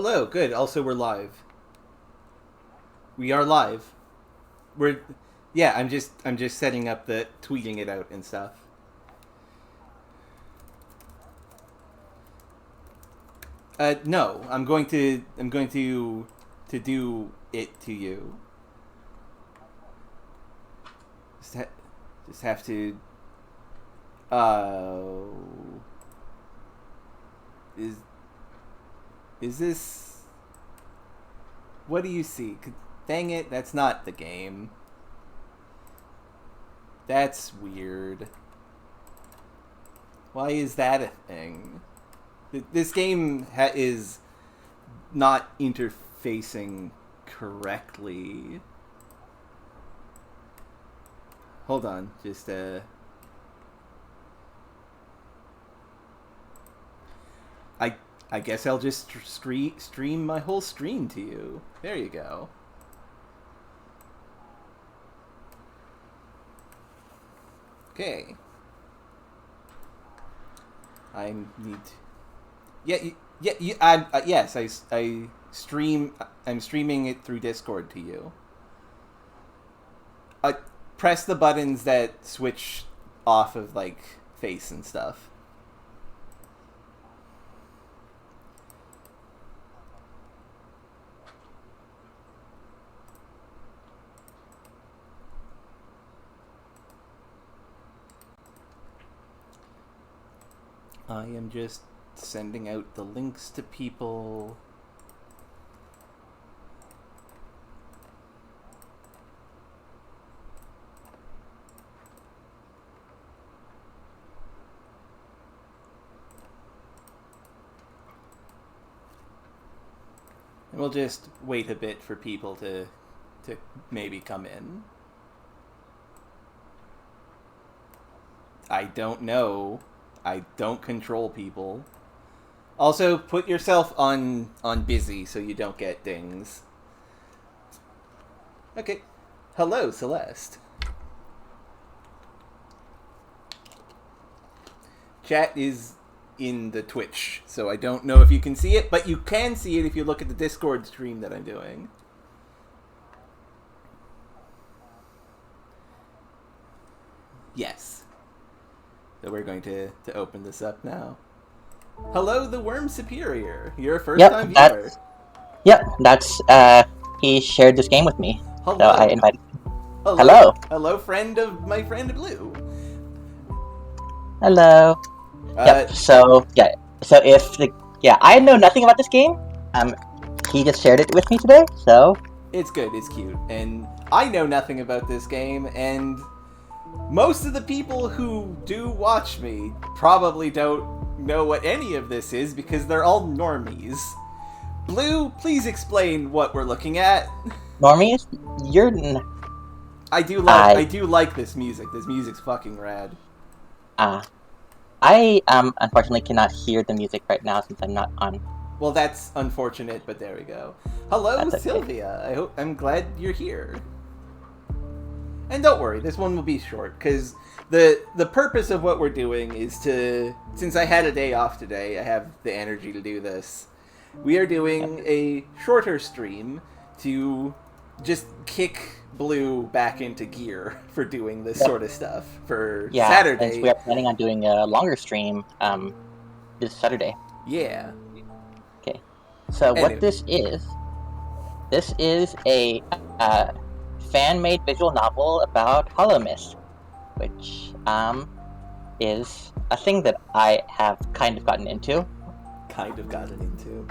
hello. Good. Also, we're live. We are live. We're, yeah. I'm just setting up the tweeting it out and stuff. No. I'm going to do it to you. Just have to. Is this? What do you see? Dang it! That's not the game. That's weird. Why is that a thing? This game is not interfacing correctly. Hold on, just I guess I'll just stream my whole stream to you. There you go. Okay. I need. Yes, I stream. I'm streaming it through Discord to you. Press the buttons that switch off of like face and stuff. I am just sending out the links to people. And we'll just wait a bit for people to maybe come in. I don't know. I don't control people. Also, put yourself on busy so you don't get dings. Okay. Hello, Celeste. Chat is in the Twitch, so I don't know if you can see it, but you can see it if you look at the Discord stream that I'm doing. Yes. So we're going to open this up now. Hello, the Worm Superior. You're a first-time viewer. That's he shared this game with me. Hello. So I invited him. Hello. Hello, friend of my friend Blue. Hello. So I know nothing about this game. He just shared it with me today, so it's good, it's cute. And I know nothing about this game, and most of the people who do watch me probably don't know what any of this is because they're all normies. Blue, please explain what we're looking at. Normies? I do like this music. This music's fucking rad. I unfortunately cannot hear the music right now since I'm not on. Well, that's unfortunate, but there we go. Hello, okay. Sylvia. I'm glad you're here. And don't worry, this one will be short, because the purpose of what we're doing is to, since I had a day off today, I have the energy to do this. We are doing a shorter stream to just kick Blue back into gear for doing this sort of stuff for Saturday. Since we are planning on doing a longer stream this Saturday. Yeah. Okay. So anyway. What this is a fan-made visual novel about Hollow Mist, which is a thing that I have kind of gotten into. Kind of gotten into?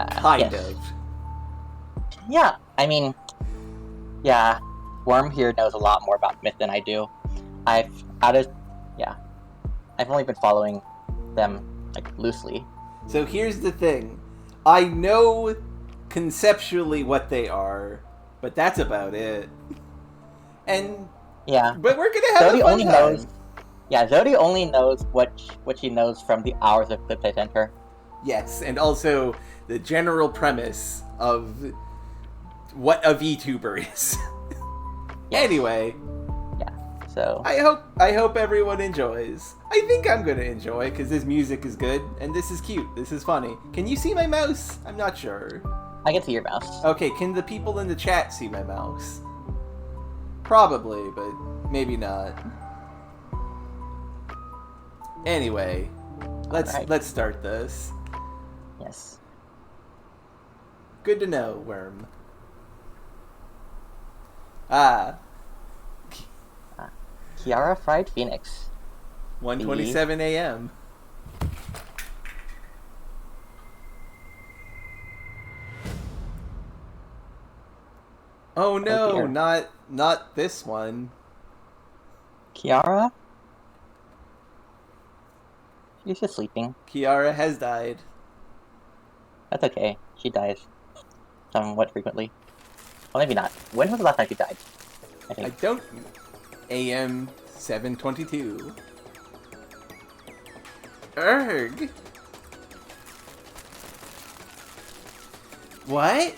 Kind of. Yeah, I mean, Worm here knows a lot more about Myth than I do. I've only been following them, like, loosely. So here's the thing. I know conceptually what they are, but that's about it. And but we're gonna have a fun time. Zodi only knows what she knows from the hours of clips I sent her. Yes, and also the general premise of what a VTuber is. Anyway. Yeah. So I hope everyone enjoys. I think I'm gonna enjoy because this music is good and this is cute. This is funny. Can you see my mouse? I'm not sure. I can see your mouse. Okay, can the people in the chat see my mouse? Probably, but maybe not. Anyway, let's start this. Yes. Good to know, Worm. Ah. Kiara Fried Phoenix. 1:27 a.m. Oh no, dear. not this one. Kiara? She's just sleeping. Kiara has died. That's okay. She dies somewhat frequently. Well, maybe not. When was the last time she died? I I think. don't. AM 7:22. Erg. What?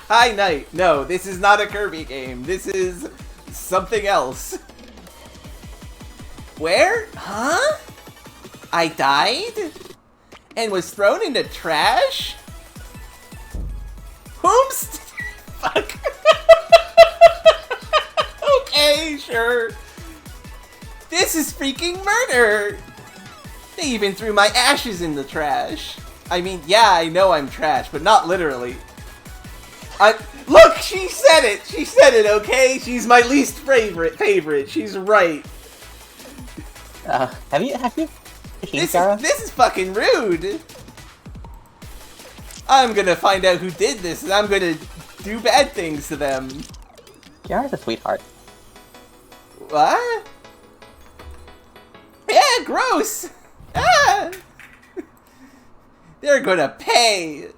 Hi, Night. No, this is not a Kirby game. This is something else. Where? Huh? I died? And was thrown into trash? Whomst? Fuck. Okay, sure. This is freaking murder! They even threw my ashes in the trash. I mean, yeah, I know I'm trash, but not literally. Look, she said it! She said it, okay? She's my least favorite. She's right. Have you seen Kiara? This is fucking rude! I'm gonna find out who did this, and I'm gonna do bad things to them. Kiara's a sweetheart. What? Yeah, gross! Ah! They're gonna pay!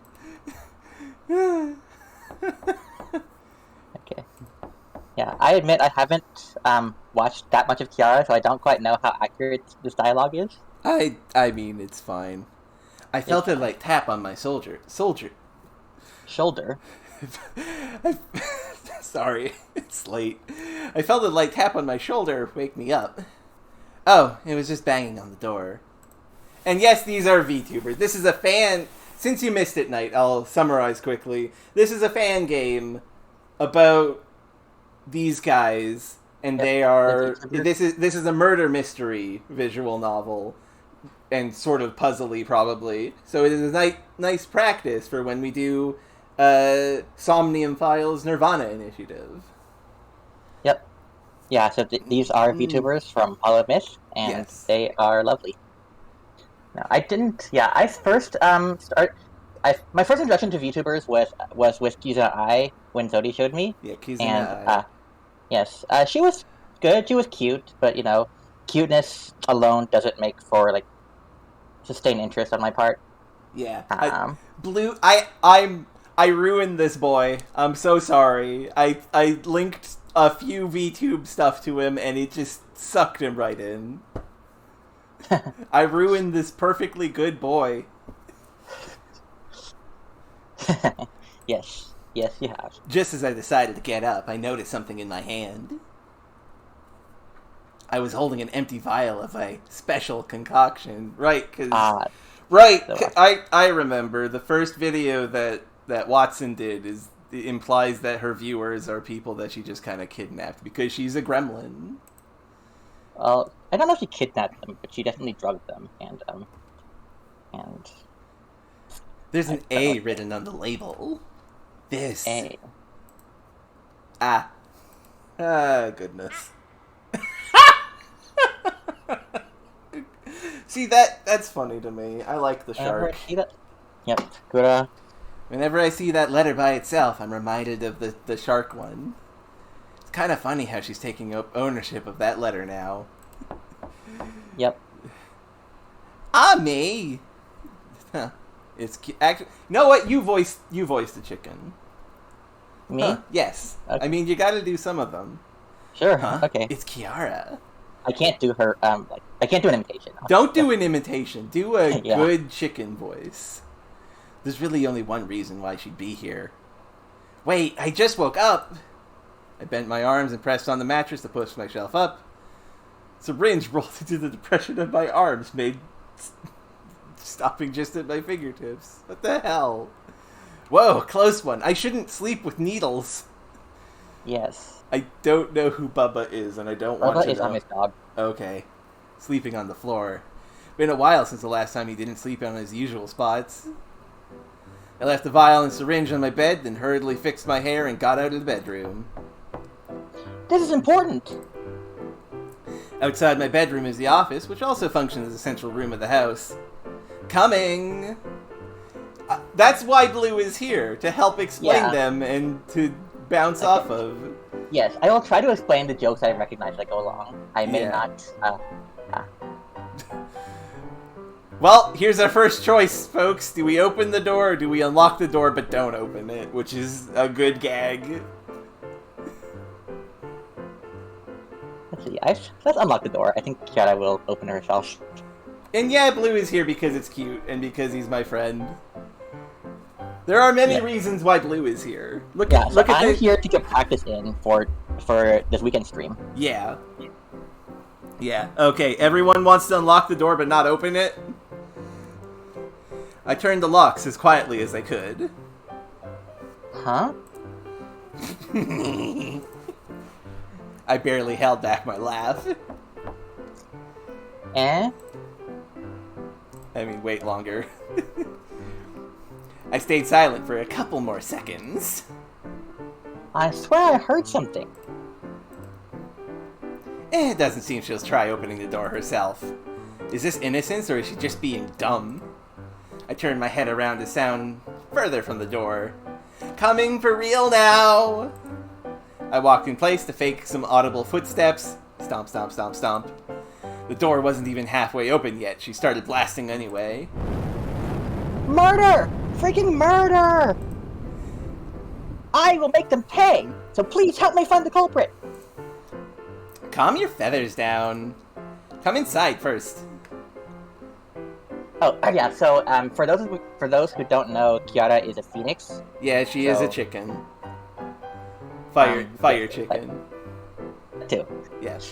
Okay. Yeah, I admit I haven't watched that much of Kiara, so I don't quite know how accurate this dialogue is. I mean, it's fine. I felt it like tap on my shoulder. Shoulder? Sorry, it's late. I felt it like tap on my shoulder, wake me up. Oh, it was just banging on the door. And yes, these are VTubers. This is a fan... Since you missed it, Night, I'll summarize quickly. This is a fan game about these guys, and they are... This is a murder mystery visual novel, and sort of puzzly, probably. So it is a nice practice for when we do Somnium Files Nirvana Initiative. Yep. Yeah, so these are VTubers from Hollow Mist, and Yes. they are lovely. No, I didn't... Yeah, I first my first introduction to VTubers was with Kiza I when Zodi showed me. Yeah, Kizuna. And, yes, she was good, she was cute, but, you know, cuteness alone doesn't make for, like, sustained interest on my part. Yeah. I ruined this boy. I'm so sorry. I linked a few VTube stuff to him, and it just sucked him right in. I ruined this perfectly good boy. Yes, you have. Just as I decided to get up, I noticed something in my hand. I was holding an empty vial of a special concoction. Right, because... Right, I remember. The first video that Watson did implies that her viewers are people that she just kind of kidnapped because she's a gremlin. Well, I don't know if she kidnapped them, but she definitely drugged them, and There's an A written on the label. This. A. Goodness. See, that's funny to me. I like the shark. See that? Yep. Good. Whenever I see that letter by itself, I'm reminded of the shark one. It's kind of funny how she's taking up ownership of that letter now. Yep. Me. Huh. It's actually. You know what? You voiced the chicken. Me? Huh. Yes. Okay. I mean, you got to do some of them. Sure. Huh? Okay. It's Kiara. I can't do her. I can't do an imitation. Don't do an imitation. Do a Yeah. good chicken voice. There's really only one reason why she'd be here. Wait, I just woke up. I bent my arms and pressed on the mattress to push myself up. Syringe rolled into the depression of my arms, stopping just at my fingertips. What the hell? Whoa, close one. I shouldn't sleep with needles. Yes. I don't know who Bubba is, and I don't want to know. Bubba is Ami's dog. Okay. Sleeping on the floor. Been a while since the last time he didn't sleep on his usual spots. I left the vial and syringe on my bed, then hurriedly fixed my hair and got out of the bedroom. This is important! Outside my bedroom is the office, which also functions as a central room of the house. Coming! That's why Blue is here, to help explain them and to bounce off of. Yes, I will try to explain the jokes I recognize as I go along. I may not... Well, here's our first choice, folks. Do we open the door, or do we unlock the door but don't open it? Which is a good gag. Let's see, let's unlock the door. I think Kiara will open it herself. And yeah, Blue is here because it's cute, and because he's my friend. There are many reasons why Blue is here. Look at I'm here to get practice in for this weekend stream. Yeah. Yeah, okay, everyone wants to unlock the door but not open it? I turned the locks as quietly as I could. Huh? I barely held back my laugh. Eh? I mean, wait longer. I stayed silent for a couple more seconds. I swear I heard something. It doesn't seem she'll try opening the door herself. Is this innocence, or is she just being dumb? I turned my head around to sound further from the door. Coming for real now! I walked in place to fake some audible footsteps. Stomp, stomp, stomp, stomp. The door wasn't even halfway open yet. She started blasting anyway. Murder! Freaking murder! I will make them pay! So please help me find the culprit! Calm your feathers down. Come inside first. Oh, yeah, so for those who don't know, Kiara is a phoenix. Yeah, she is a chicken. Fire chicken. Too. Yes.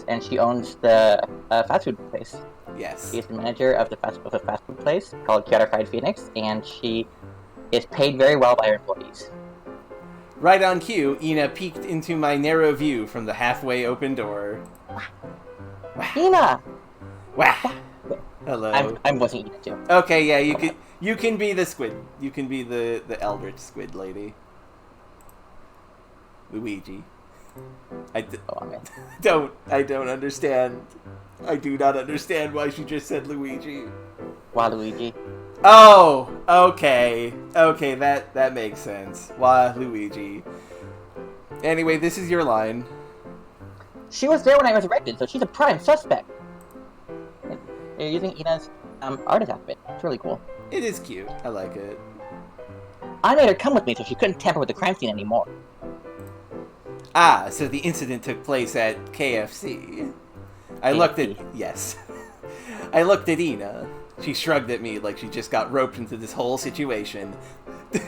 And she owns the fast food place. Yes. She is the manager of a fast food place called Kiara Fried Phoenix, and she is paid very well by her employees. Right on cue, Ina peeked into my narrow view from the halfway open door. Wow. Ina! Wow. Hello. I'm voicing Ina too. Okay, yeah, you can be the squid. You can be the eldritch squid lady. Luigi. I don't understand. I do not understand why she just said Luigi. Waluigi. Oh, okay. Okay, that makes sense. Waluigi. Anyway, this is your line. She was there when I resurrected, so she's a prime suspect. You're using Ina's artist outfit. It's really cool. It is cute. I like it. I made her come with me so she couldn't tamper with the crime scene anymore. Ah, so the incident took place at KFC. I looked at Ina. She shrugged at me like she just got roped into this whole situation.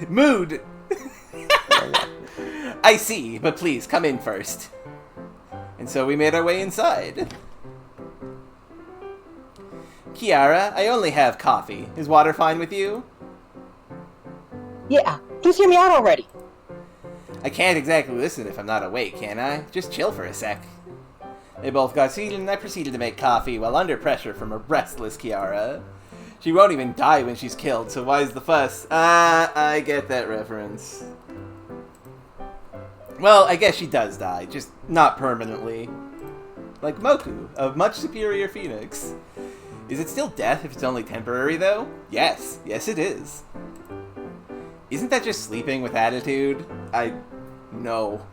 Mood! I see, but please, come in first. And so we made our way inside. Kiara, I only have coffee. Is water fine with you? Yeah, please hear me out already. I can't exactly listen if I'm not awake, can I? Just chill for a sec. They both got seated and I proceeded to make coffee while under pressure from a restless Kiara. She won't even die when she's killed, so why's the fuss? I get that reference. Well, I guess she does die, just not permanently. Like Moku, a much superior phoenix. Is it still death if it's only temporary, though? Yes. Yes, it is. Isn't that just sleeping with attitude? No.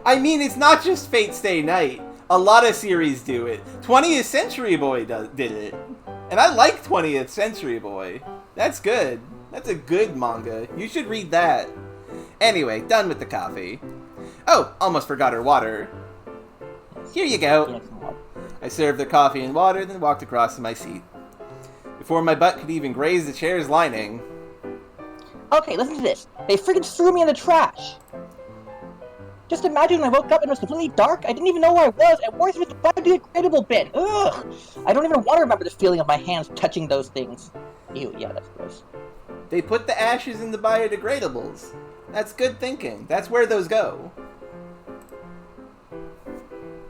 I mean, it's not just Fate Stay Night. A lot of series do it. 20th Century Boy did it. And I like 20th Century Boy. That's good. That's a good manga. You should read that. Anyway, done with the coffee. Oh, almost forgot her water. Here you go. I served her coffee and water, then walked across to my seat. Before my butt could even graze the chair's lining. Okay, listen to this. They freaking threw me in the trash. Just imagine when I woke up and it was completely dark. I didn't even know where I was. And worse, it was the biodegradable bin. Ugh! I don't even want to remember the feeling of my hands touching those things. Ew, yeah, that's gross. They put the ashes in the biodegradables. That's good thinking. That's where those go.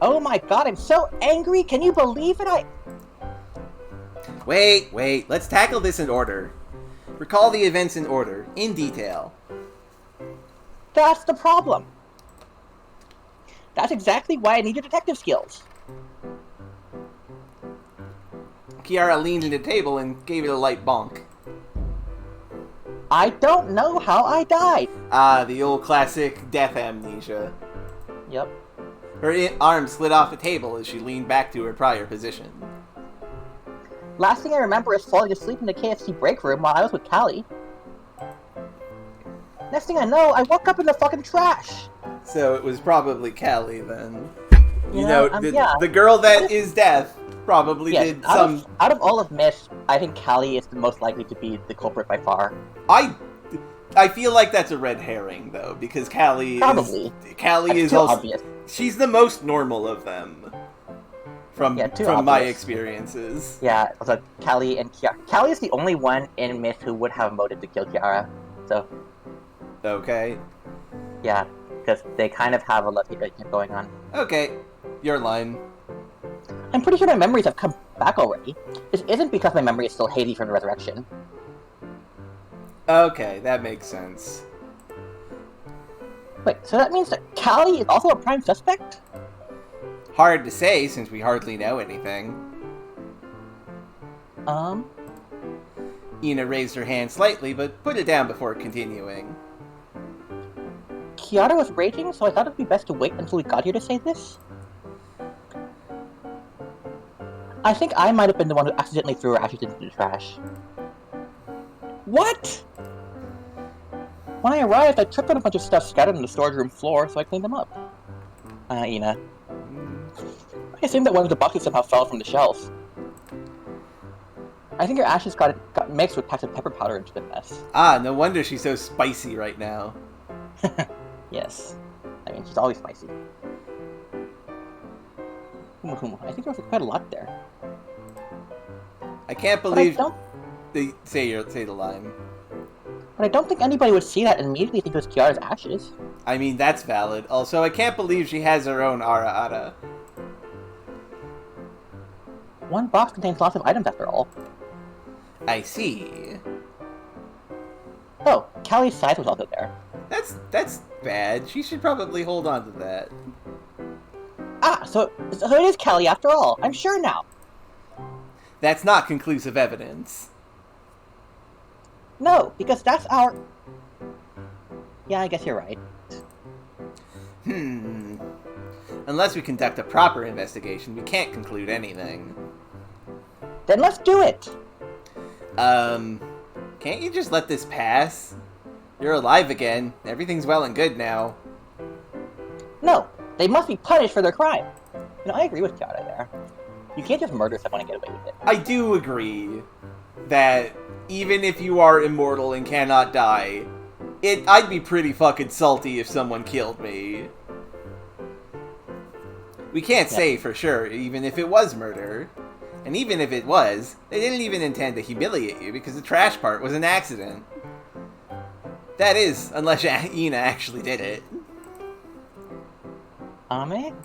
Oh my god, I'm so angry. Can you believe it? Wait. Let's tackle this in order. Recall the events in order, in detail. That's the problem. That's exactly why I need your detective skills. Kiara leaned into the table and gave it a light bonk. I don't know how I died. Ah, the old classic death amnesia. Yep. Her arm slid off the table as she leaned back to her prior position. Last thing I remember is falling asleep in the KFC break room while I was with Callie. Next thing I know, I woke up in the fucking trash. So it was probably Callie then. Yeah. The girl that is death probably did some... Out of all of Myth, I think Callie is the most likely to be the culprit by far. I feel like that's a red herring, though, because Callie is also... obvious. She's the most normal of them. From my experiences. Yeah, so Callie and Kiara. Callie is the only one in Myth who would have a motive to kill Kiara. So... Okay. Yeah, because they kind of have a love-hate relationship going on. Okay, your line. I'm pretty sure my memories have come back already. This isn't because my memory is still hazy from the resurrection. Okay, that makes sense. Wait, so that means that Callie is also a prime suspect? Hard to say, since we hardly know anything. Ina raised her hand slightly, but put it down before continuing. Kiara was raging, so I thought it'd be best to wait until we got here to say this. I think I might have been the one who accidentally threw her ashes into the trash. What? When I arrived, I tripped on a bunch of stuff scattered on the storage room floor, so I cleaned them up. Ina. I assumed that one of the buckets somehow fell from the shelf. I think her ashes got mixed with packs of pepper powder into the mess. Ah, no wonder she's so spicy right now. Yes. I mean, she's always spicy. I think there was quite a lot there. I can't believe... Say the line. But I don't think anybody would see that and immediately think it was Kiara's ashes. I mean, that's valid. Also, I can't believe she has her own ara-ara. One box contains lots of items after all. I see. Oh, Callie's size was also there. That's bad. She should probably hold on to that. Ah, so it is Callie after all. I'm sure now. That's not conclusive evidence. No, because that's our... Yeah, I guess you're right. Unless we conduct a proper investigation, we can't conclude anything. Then let's do it! Can't you just let this pass? You're alive again. Everything's well and good now. No, they must be punished for their crime. You know, I agree with Kiara there. You can't just murder someone and get away with it. I do agree that even if you are immortal and cannot die, I'd be pretty fucking salty if someone killed me. We can't say for sure, even if it was murder. And even if it was, they didn't even intend to humiliate you because the trash part was an accident. That is, unless Ina actually did it. Ame?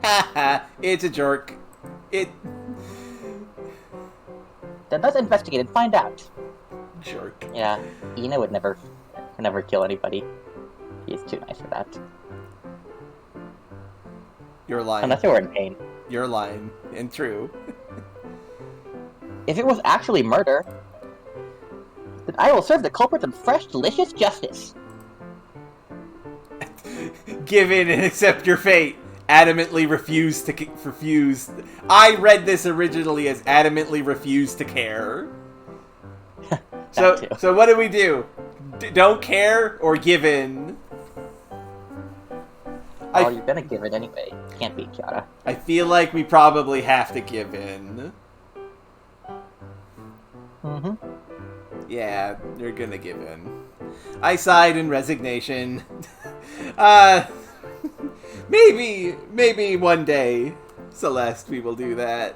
Haha, it's a jerk. Then let's investigate and find out. Jerk. Yeah, Ina would never kill anybody. He's too nice for that. You're lying. Unless they were in pain. You're lying. And true. If it was actually murder, then I will serve the culprits some fresh, delicious justice. Give in and accept your fate. Adamantly refuse to refuse. I read this originally as adamantly refuse to care. So what do we do? Don't care or give in? Oh, you're gonna give it anyway. Can't beat Kiara. I feel like we probably have to give in. Mm-hmm. Yeah, you're gonna give in. I sighed in resignation. Maybe one day, Celeste, we will do that.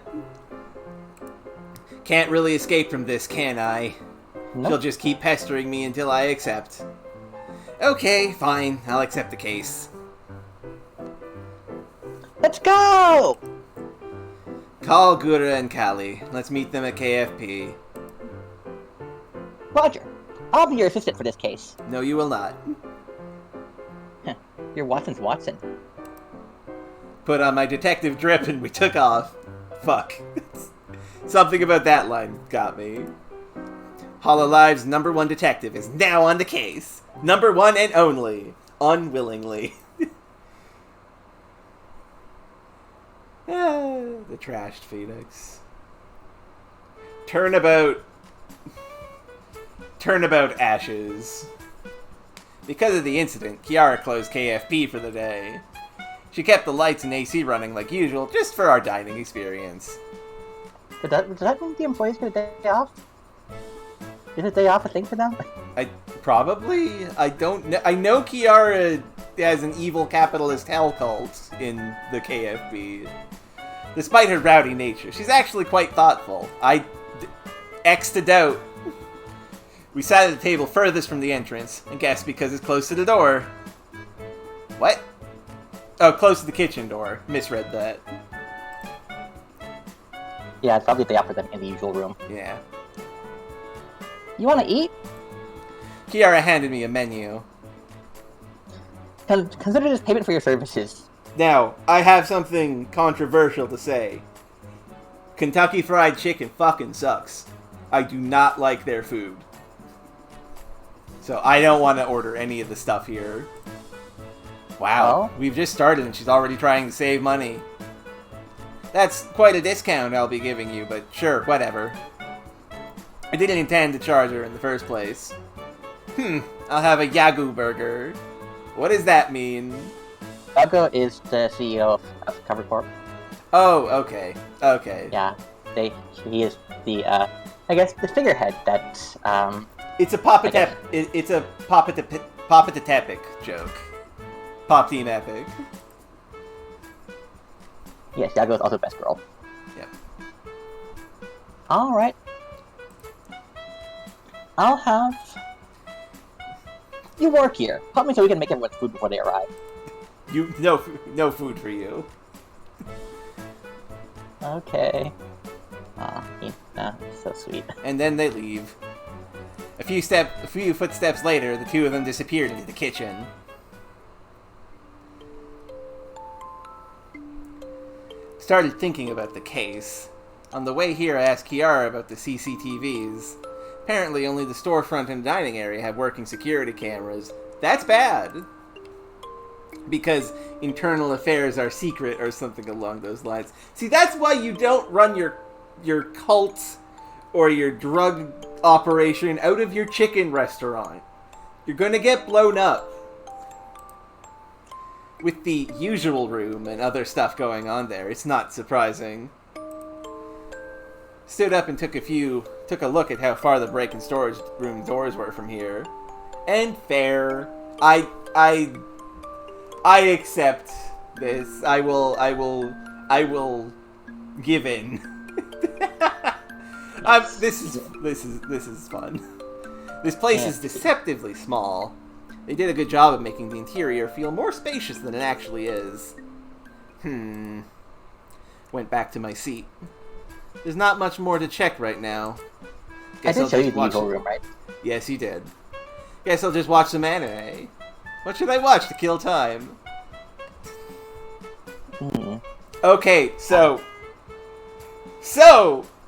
Can't really escape from this, can I? Nope. She'll just keep pestering me until I accept. Okay, fine. I'll accept the case. Let's go! Call Gura and Kali. Let's meet them at KFP. Roger. I'll be your assistant for this case. No, you will not. You're Watson's Watson. Put on my detective drip and we took off. Fuck. Something about that line got me. Hololive's #1 detective is now on the case. #1 and only. Unwillingly. The trashed Phoenix. Turnabout ashes. Because of the incident, Kiara closed KFP for the day. She kept the lights and AC running like usual, just for our dining experience. Does that mean the employees get a day off? Is a day off a thing for them? I don't know. I know Kiara has an evil capitalist hell cult in the KFB. Despite her rowdy nature, she's actually quite thoughtful. X to doubt. We sat at the table furthest from the entrance, and guess because it's close to the door. What? Oh, close to the kitchen door. Misread that. Yeah, it's probably a day off for them in the usual room. Yeah. You want to eat? Kiara handed me a menu. Consider this payment for your services. Now, I have something controversial to say. Kentucky Fried Chicken fucking sucks. I do not like their food. So I don't want to order any of the stuff here. Wow, We've just started and she's already trying to save money. That's quite a discount I'll be giving you, but sure, whatever. I didn't intend to charge her in the first place. I'll have a Yagu burger. What does that mean? Yago is the CEO of Cover Corp. Oh, okay. Okay. Yeah, he is the, I guess, the figurehead that, It's a it's a Papa the Tepic joke. Pop Team Epic. Yes, Yago is also best girl. Yep. Alright. I'll have... You work here. Help me so we can make everyone's food before they arrive. No food for you. Okay. So sweet. And then they leave. A few footsteps later, the two of them disappeared into the kitchen. Started thinking about the case. On the way here, I asked Kiara about the CCTVs. Apparently, only the storefront and dining area have working security cameras. That's bad! Because internal affairs are secret or something along those lines. See, that's why you don't run your cult or your drug operation out of your chicken restaurant. You're gonna get blown up. With the usual room and other stuff going on there, it's not surprising. Stood up and took a look at how far the break and storage room doors were from here. And fair. I accept this. I will give in. This is fun. This place is deceptively small. They did a good job of making the interior feel more spacious than it actually is. Went back to my seat. There's not much more to check right now. I did show you the usual room, right? Yes, you did. Guess I'll just watch some anime. What should I watch to kill time? Okay, so,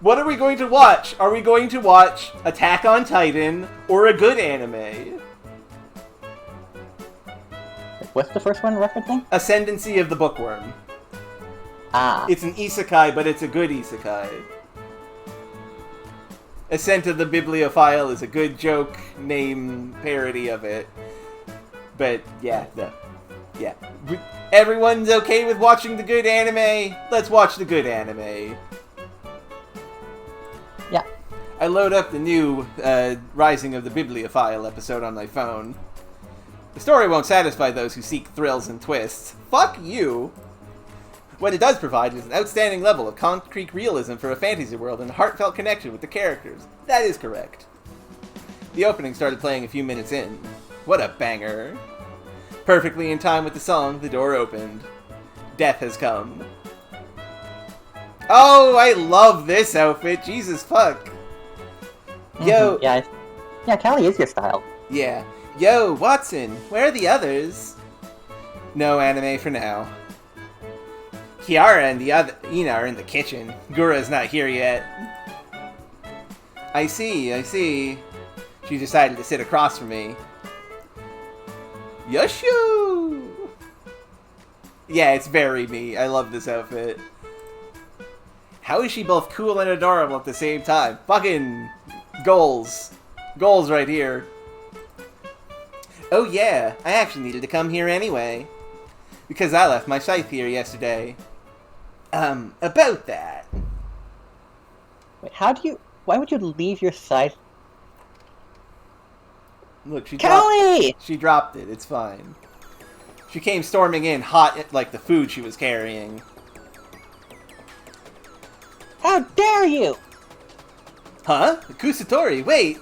what are we going to watch? Are we going to watch Attack on Titan or a good anime? What's the first one referencing? Ascendancy of the Bookworm. Ah. It's an isekai, but it's a good isekai. Ascent of the Bibliophile is a good joke name parody of it. But, yeah. Everyone's okay with watching the good anime? Let's watch the good anime. Yeah. I load up the new Rising of the Bibliophile episode on my phone. The story won't satisfy those who seek thrills and twists. Fuck you! What it does provide is an outstanding level of concrete realism for a fantasy world and a heartfelt connection with the characters. That is correct. The opening started playing a few minutes in. What a banger. Perfectly in time with the song, the door opened. Death has come. Oh, I love this outfit. Jesus fuck. Yo. Yeah, Callie is your style. Yeah. Yo, Watson, where are the others? No anime for now. Kiara and the other Ina are in the kitchen. Gura's not here yet. I see. She decided to sit across from me. Yoshu! Yeah, it's very me. I love this outfit. How is she both cool and adorable at the same time? Fucking goals. Goals right here. Oh yeah, I actually needed to come here anyway. Because I left my scythe here yesterday. About that. Wait, why would you leave your scythe? Look, Callie! She dropped it, it's fine. She came storming in hot like the food she was carrying. How dare you! Huh? Kusatori, wait!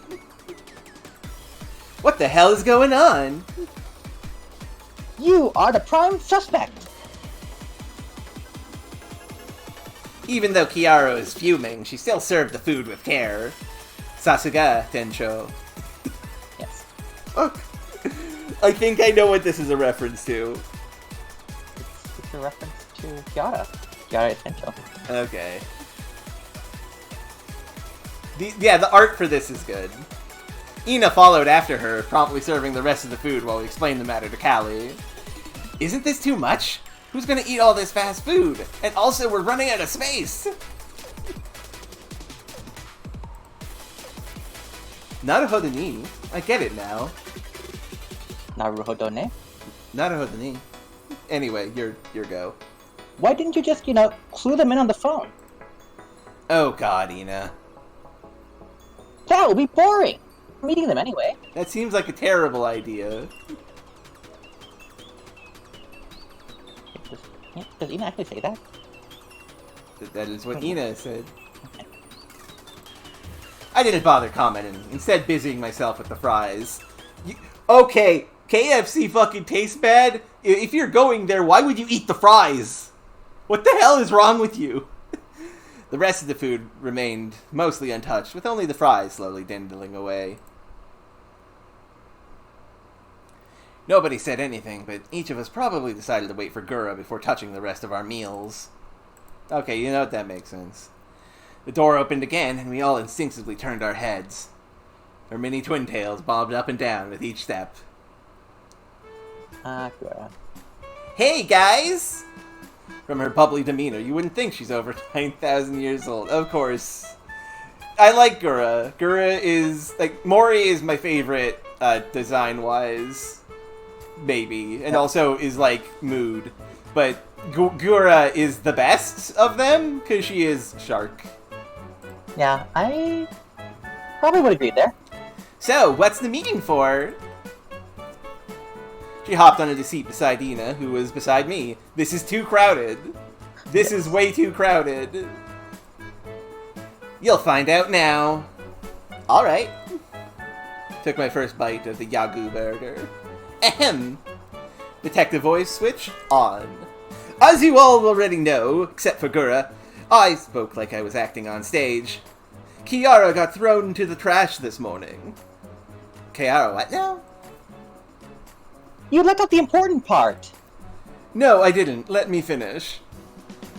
What the hell is going on? You are the prime suspect! Even though Kiara is fuming, she still served the food with care. Sasuga, Tencho. Yes. Fuck. I think I know what this is a reference to. It's a reference to Kiara. Kiara is Tencho. Okay. The art for this is good. Ina followed after her, promptly serving the rest of the food while we explained the matter to Callie. Isn't this too much? Who's gonna eat all this fast food? And also, we're running out of space! Naruhodo ni. I get it now. Naruhodo ne? Naruhodo ni. Anyway, your go. Why didn't you just, clue them in on the phone? Oh god, Ina. That would be boring! Meeting them anyway. That seems like a terrible idea. Does Ina actually say that? That is what Ina said. I didn't bother commenting, instead busying myself with the fries. Okay, KFC fucking tastes bad? If you're going there, why would you eat the fries? What the hell is wrong with you? The rest of the food remained mostly untouched, with only the fries slowly dwindling away. Nobody said anything, but each of us probably decided to wait for Gura before touching the rest of our meals. Okay, you know what, that makes sense. The door opened again, and we all instinctively turned our heads. Her mini twin tails bobbed up and down with each step. Gura. Hey, guys! From her bubbly demeanor, you wouldn't think she's over 9,000 years old. Of course. I like Gura. Gura is, Mori is my favorite, design-wise, maybe. And also is, mood. But Gura is the best of them, because she is Shark. Yeah, I probably would agree there. So, what's the meeting for? She hopped onto the seat beside Ina, who was beside me. This is too crowded. This is way too crowded. You'll find out now. Alright. Took my first bite of the Yagu burger. Ahem. Detective voice switch on. As you all already know, except for Gura, I spoke like I was acting on stage. Kiara got thrown into the trash this morning. Kiara what now? You left out the important part. No, I didn't. Let me finish.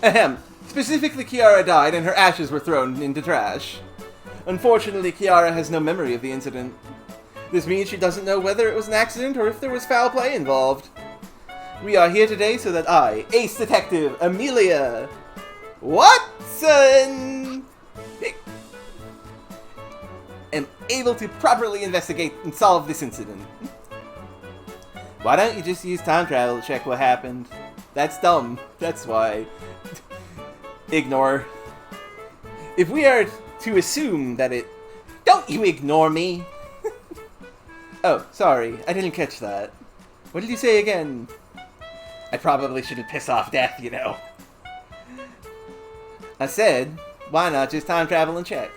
Ahem. Specifically, Kiara died and her ashes were thrown into trash. Unfortunately, Kiara has no memory of the incident. This means she doesn't know whether it was an accident or if there was foul play involved. We are here today so that I, Ace Detective Amelia Watson, am able to properly investigate and solve this incident. Why don't you just use time travel to check what happened? That's dumb. That's why. Ignore. If we are to assume that Don't you ignore me! Oh, sorry, I didn't catch that. What did you say again? I probably shouldn't piss off Death, you know. I said, why not just time travel and check?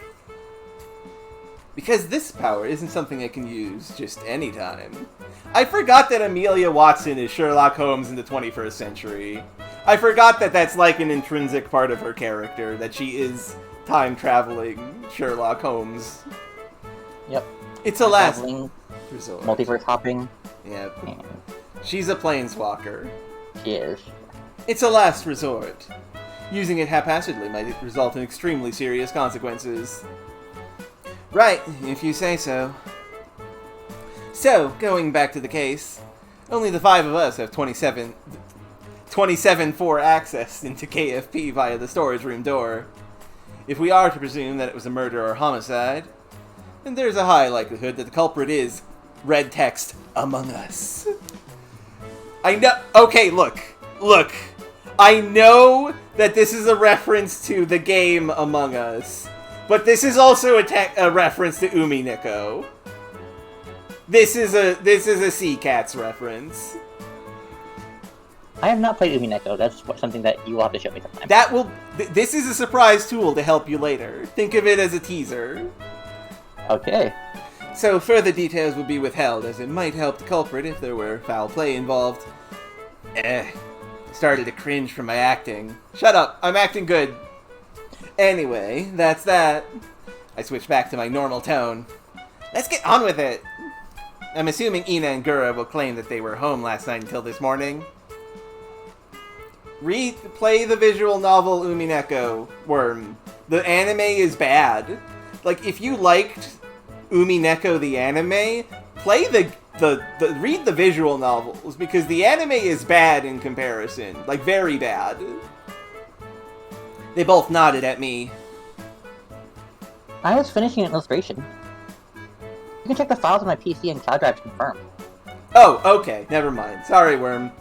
Because this power isn't something I can use just any time. I forgot that Amelia Watson is Sherlock Holmes in the 21st century. I forgot that that's like an intrinsic part of her character, that she is time-traveling Sherlock Holmes. Yep. It's a last resort. Multiverse hopping. Yep. She's a planeswalker. She is. It's a last resort. Using it haphazardly might result in extremely serious consequences. Right, if you say so. So, going back to the case, only the 5 of us have 27-4 access into KFP via the storage room door. If we are to presume that it was a murder or homicide, then there's a high likelihood that the culprit is red text Among Us. I know. Okay, look. I know that this is a reference to the game Among Us, but this is also a reference to Umi Nico. This is a Sea Cats reference. I have not played Umineko. That's something that you will have to show me sometime. This is a surprise tool to help you later. Think of it as a teaser. Okay. So further details will be withheld, as it might help the culprit if there were foul play involved. Started to cringe from my acting. Shut up, I'm acting good. Anyway, that's that. I switched back to my normal tone. Let's get on with it. I'm assuming Ina and Gura will claim that they were home last night until this morning. Play the visual novel Umineko, Worm. The anime is bad. Like, if you liked Umineko the anime, play read the visual novels, because the anime is bad in comparison. Like, very bad. They both nodded at me. I was finishing an illustration. You can check the files on my PC and cloud drive to confirm. Oh, okay. Never mind. Sorry, Worm.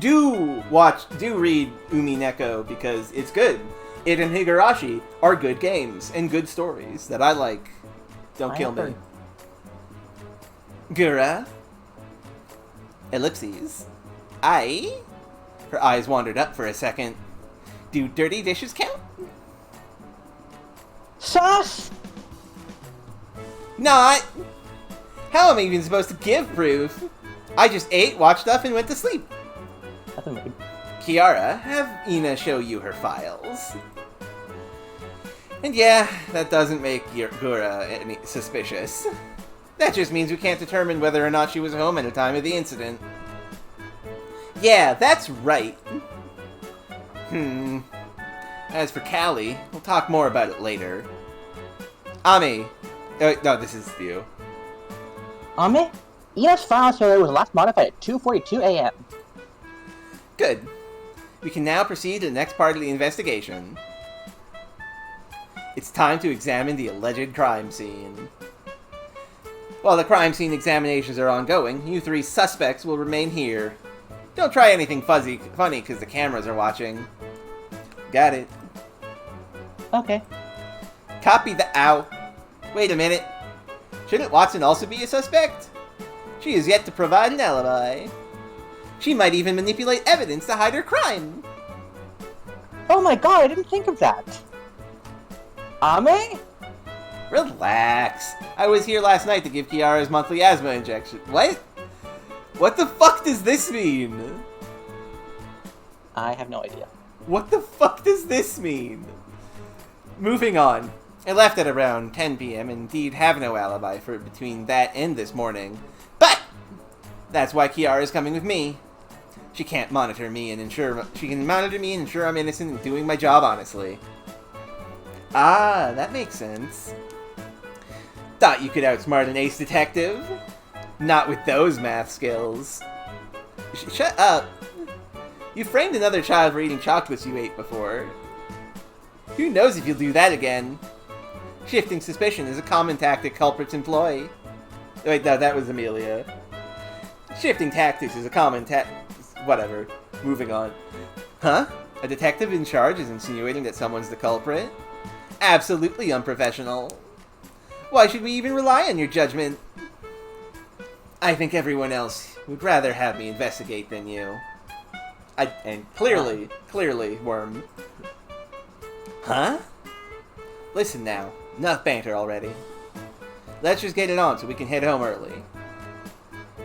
Do read Umineko, because it's good. It and Higurashi are good games and good stories that I like. Don't kill me. Gura? Ellipses. Her eyes wandered up for a second. Do dirty dishes count? Sauce! Not! How am I even supposed to give proof? I just ate, watched stuff, and went to sleep. Nothing weird. Kiara, have Ina show you her files. And yeah, that doesn't make Gura any suspicious. That just means we can't determine whether or not she was home at the time of the incident. Yeah, that's right. As for Callie, we'll talk more about it later. Ami. No, this is you. Ame? Ina's file server was last modified at 2:42 a.m. Good. We can now proceed to the next part of the investigation. It's time to examine the alleged crime scene. While the crime scene examinations are ongoing, you 3 suspects will remain here. Don't try anything funny because the cameras are watching. Got it. Okay. Copy the ow. Wait a minute. Shouldn't Watson also be a suspect? She is yet to provide an alibi. She might even manipulate evidence to hide her crime. Oh my god, I didn't think of that. Ame? Relax. I was here last night to give Kiara's monthly asthma injection. What? What the fuck does this mean? I have no idea. What the fuck does this mean? Moving on. I left at around 10 p.m. and indeed have no alibi for between that and this morning. But that's why Kiara is coming with me. She can monitor me and ensure I'm innocent and doing my job honestly. Ah, that makes sense. Thought you could outsmart an ace detective? Not with those math skills. Shut up. You framed another child for eating chocolates you ate before. Who knows if you'll do that again? Shifting suspicion is a common tactic culprits employ. Wait, no, that was Amelia. Shifting tactics is a common whatever. Moving on. Huh? A detective in charge is insinuating that someone's the culprit? Absolutely unprofessional. Why should we even rely on your judgment? I think everyone else would rather have me investigate than you. And clearly, Worm. Huh? Listen now, enough banter already. Let's just get it on so we can head home early.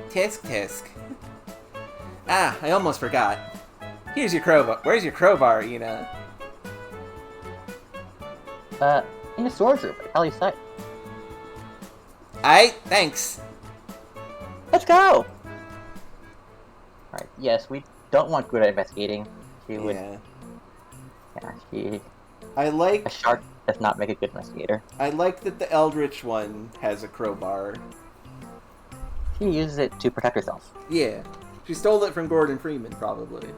Tisk tisk. Ah, I almost forgot. Here's your crowbar. Where's your crowbar, Ina? In the storage room at Ellie's site. Aight, thanks. Let's go! Alright, yes, we don't want good at investigating. She would... Yeah, a shark does not make a good investigator. I like that the Eldritch one has a crowbar. She uses it to protect herself. Yeah. She stole it from Gordon Freeman, probably.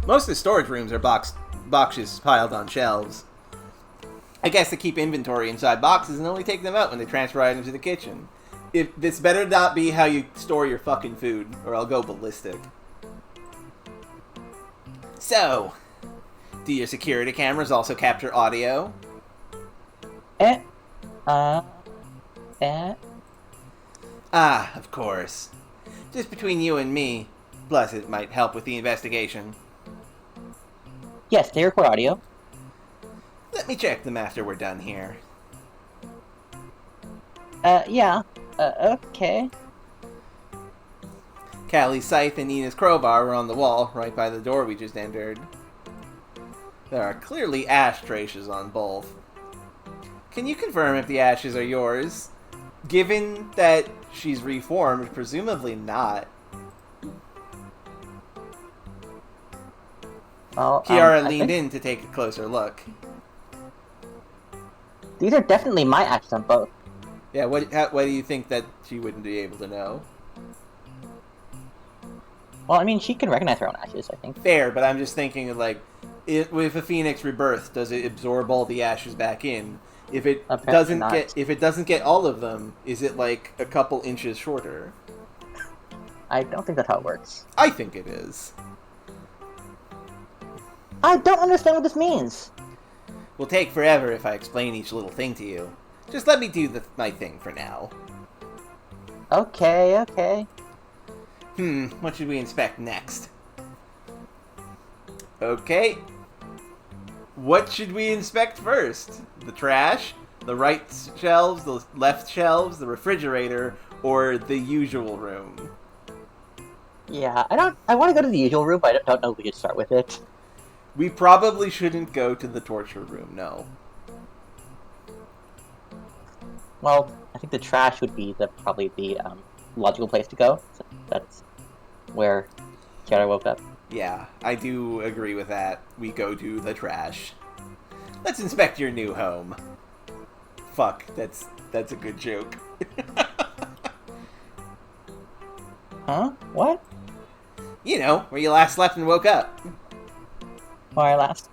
Most of the storage rooms are boxes piled on shelves. I guess they keep inventory inside boxes and only take them out when they transfer items to the kitchen. If this better not be how you store your fucking food, or I'll go ballistic. So, do your security cameras also capture audio? Ah, of course. Just between you and me. Plus, it might help with the investigation. Yes, they record audio. Let me check them after we're done here. Yeah. Okay. Callie's scythe and Nina's crowbar were on the wall, right by the door we just entered. There are clearly ash traces on both. Can you confirm if the ashes are yours? Given that she's reformed, presumably not. Well, Kiara leaned in to take a closer look. These are definitely my ashes on both. Yeah, why do you think that she wouldn't be able to know? Well, I mean, she can recognize her own ashes, I think. Fair, but I'm just thinking, like, with a phoenix rebirth, does it absorb all the ashes back in? If it doesn't get all of them, is it like a couple inches shorter? I don't think that's how it works. I think it is. I don't understand what this means. Will take forever if I explain each little thing to you. Just let me do my thing for now. Okay. What should we inspect next? Okay. What should we inspect first? The trash? The right shelves? The left shelves? The refrigerator? Or the usual room? Yeah, I want to go to the usual room, but I don't know if we should start with it. We probably shouldn't go to the torture room, no. Well, I think the trash would be probably the logical place to go. So that's where Kiara woke up. Yeah, I do agree with that. We go to the trash. Let's inspect your new home. Fuck, that's a good joke. Huh? What? You know, where you last slept and woke up. Where I last...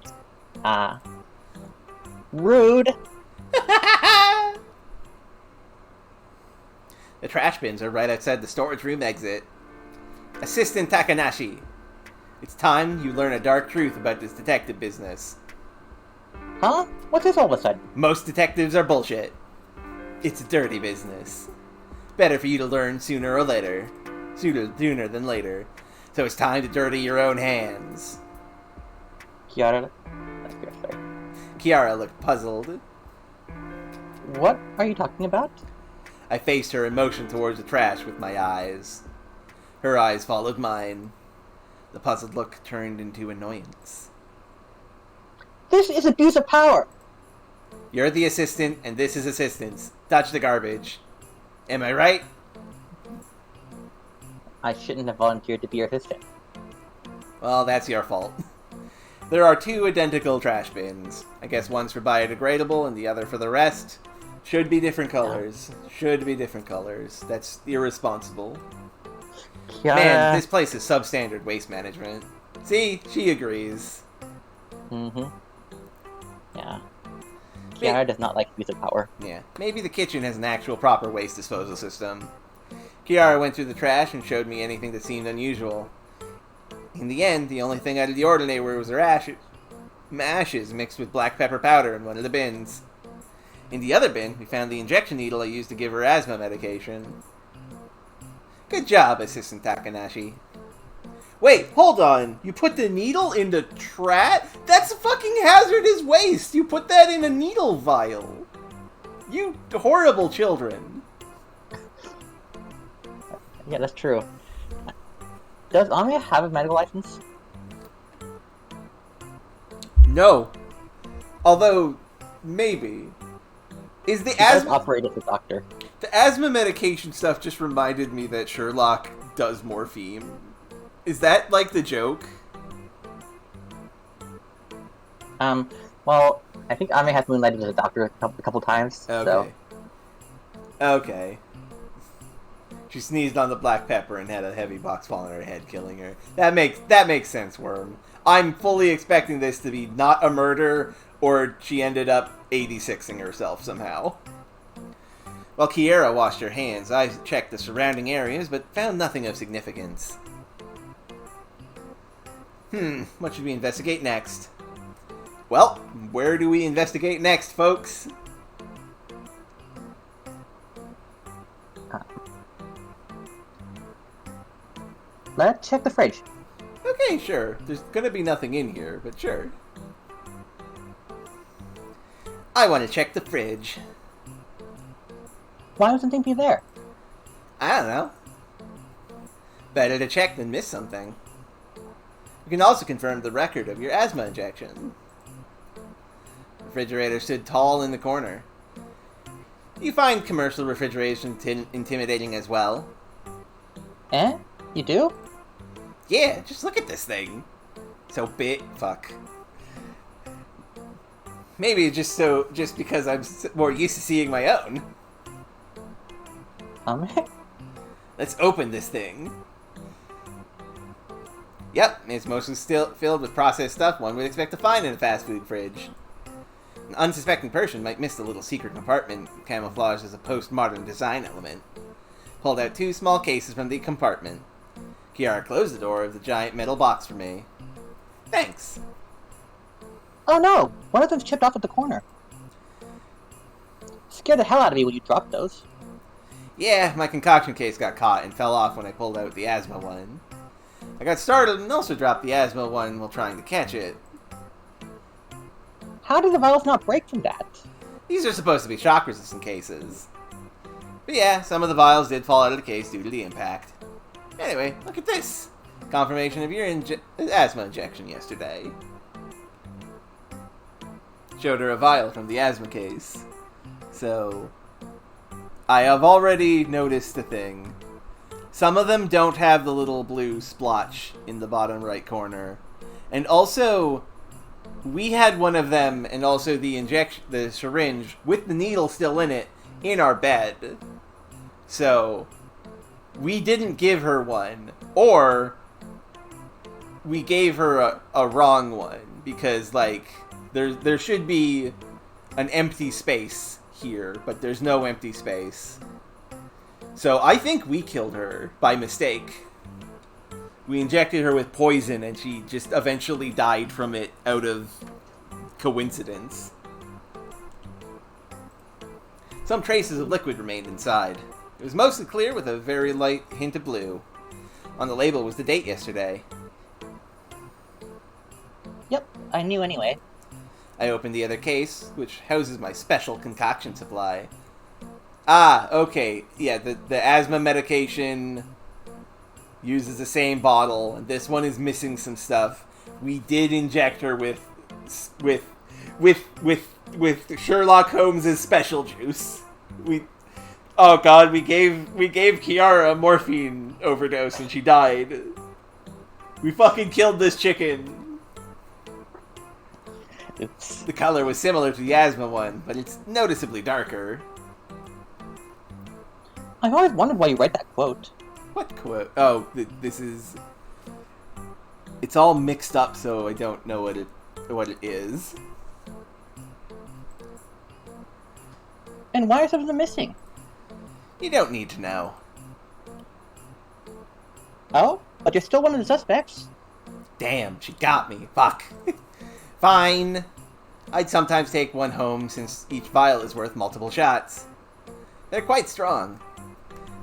Rude! The trash bins are right outside the storage room exit. Assistant Takanashi. It's time you learn a dark truth about this detective business. Huh? What's this all of a sudden? Most detectives are bullshit. It's a dirty business. Better for you to learn sooner or later. Sooner than later. So it's time to dirty your own hands. Kiara... Kiara looked puzzled. What are you talking about? I faced her and motioned towards the trash with my eyes. Her eyes followed mine. The puzzled look turned into annoyance. This is abuse of power! You're the assistant, and this is assistance. Touch the garbage. Am I right? I shouldn't have volunteered to be your assistant. Well, that's your fault. There are two identical trash bins. I guess one's for biodegradable and the other for the rest. Should be different colors. Should be different colors. That's irresponsible. Kiara... Man, this place is substandard waste management. See? She agrees. Mm-hmm. Yeah. Kiara does not like abuse of power. Yeah. Maybe the kitchen has an actual proper waste disposal system. Kiara went through the trash and showed me anything that seemed unusual. In the end, the only thing out of the ordinary was her ashes. ashes mixed with black pepper powder in one of the bins. In the other bin, we found the injection needle I used to give her asthma medication. Good job, Assistant Takanashi. Wait, hold on. You put the needle in the trash? That's fucking hazardous waste. You put that in a needle vial. You horrible children. Yeah, that's true. Does Amelia have a medical license? No. Although, maybe. Is the She does asthma... operate as a doctor. The asthma medication stuff just reminded me that Sherlock does morphine. Is that, like, the joke? Well, I think Amelia has moonlighted as a doctor a couple times, Okay. so... Okay. She sneezed on the black pepper and had a heavy box fall on her head, killing her. That makes sense, Worm. I'm fully expecting this to be not a murder, or she ended up 86ing herself somehow. While Kiera washed her hands, I checked the surrounding areas, but found nothing of significance. What should we investigate next? Well, where do we investigate next, folks? Let's check the fridge. Okay, sure. There's gonna be nothing in here, but sure. I want to check the fridge. Why doesn't it be there? I don't know. Better to check than miss something. You can also confirm the record of your asthma injection. The refrigerator stood tall in the corner. You find commercial refrigeration intimidating as well. Eh? You do? Yeah, just look at this thing. So big. Fuck. Maybe just because I'm more used to seeing my own. Let's open this thing. Yep, it's mostly still filled with processed stuff one would expect to find in a fast food fridge. An unsuspecting person might miss the little secret compartment camouflaged as a postmodern design element. Pulled out 2 small cases from the compartment. Kiara closed the door of the giant metal box for me. Thanks. Oh no! One of them's chipped off at the corner. Scared the hell out of me when you dropped those. Yeah, my concoction case got caught and fell off when I pulled out the asthma one. I got startled and also dropped the asthma one while trying to catch it. How did the vials not break from that? These are supposed to be shock-resistant cases. But yeah, some of the vials did fall out of the case due to the impact. Anyway, look at this! Confirmation of your asthma injection yesterday. Showed her a vial from the asthma case. So, I have already noticed the thing. Some of them don't have the little blue splotch in the bottom right corner. And also, we had one of them and also the syringe with the needle still in our bed. So, we didn't give her one. Or, we gave her a wrong one. Because, like, there should be an empty space here, but there's no empty space. So I think we killed her by mistake. We injected her with poison and she just eventually died from it out of coincidence. Some traces of liquid remained inside. It was mostly clear with a very light hint of blue. On the label was the date yesterday. Yep, I knew anyway. I opened the other case, which houses my special concoction supply. Ah, okay. Yeah, the asthma medication uses the same bottle, and this one is missing some stuff. We did inject her with Sherlock Holmes' special juice. Oh god, we gave Kiara a morphine overdose and she died. We fucking killed this chicken. Oops. The color was similar to the asthma one, but it's noticeably darker. I've always wondered why you write that quote. What quote? Oh, this is... It's all mixed up, so I don't know what it is. And why are some of them missing? You don't need to know. Oh? But you're still one of the suspects. Damn, she got me. Fuck. Fine. I'd sometimes take one home since each vial is worth multiple shots. They're quite strong.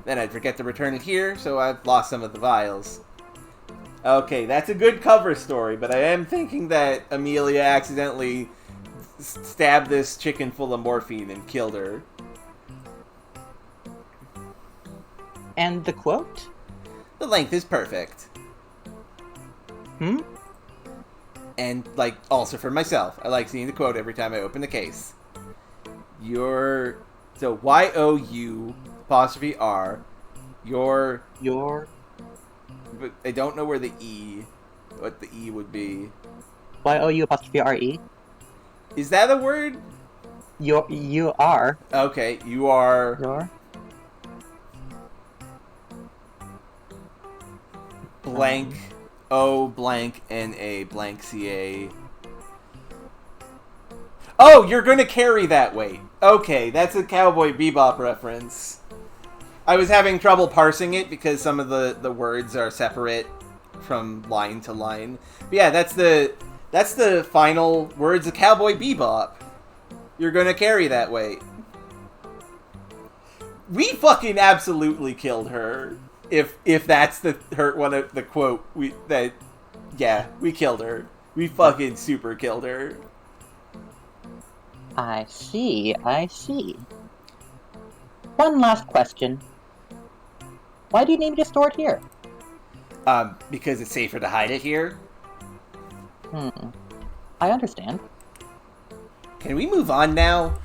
Then I'd forget to return it here, so I've lost some of the vials. Okay, that's a good cover story, but I am thinking that Amelia accidentally stabbed this chicken full of morphine and killed her. And the quote? The length is perfect. And, like, also for myself. I like seeing the quote every time I open the case. So, Y-O-U apostrophe R. Your... But I don't know where the E... What the E would be. Y-O-U apostrophe R-E? Is that a word? You are. Okay, you are... Your... Blank... O blank N-A blank C-A... Oh, you're gonna carry that weight. Okay, that's a Cowboy Bebop reference. I was having trouble parsing it because some of the words are separate from line to line. But yeah, that's the final words of Cowboy Bebop. You're gonna carry that weight. We fucking absolutely killed her. If that's one of the quote we killed her. We fucking super killed her. I see. One last question. Why do you need me to store it here? Because it's safer to hide it here. I understand. Can we move on now?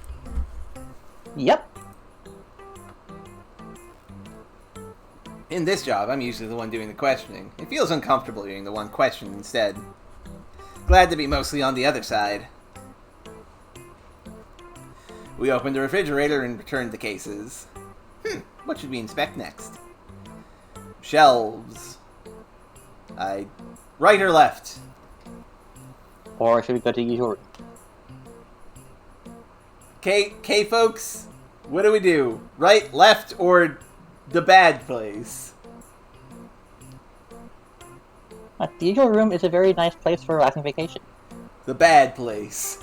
Yep. In this job, I'm usually the one doing the questioning. It feels uncomfortable being the one questioned instead. Glad to be mostly on the other side. We opened the refrigerator and returned the cases. What should we inspect next? Shelves. Right or left? Or should we go to your... Okay, folks. What do we do? Right, left, or the bad place? The usual room is a very nice place for a relaxing vacation. The bad place.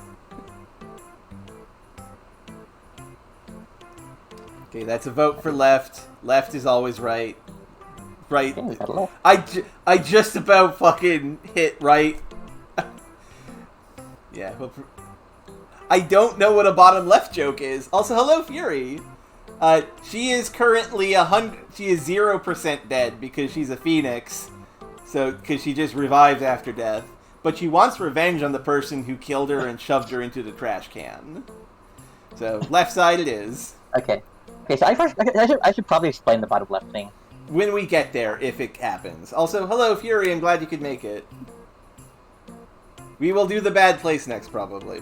Okay, that's a vote for left. Left is always right. Right. Okay, we got a left. I just about fucking hit right. Yeah. I don't know what a bottom left joke is. Also, hello, Fury. She is currently 100. She is 0% dead because she's a phoenix. So, because she just revives after death. But she wants revenge on the person who killed her and shoved her into the trash can. So, left side it is. Okay, so I should probably explain the bottom left thing. When we get there, if it happens. Also, hello, Fury. I'm glad you could make it. We will do the bad place next, probably.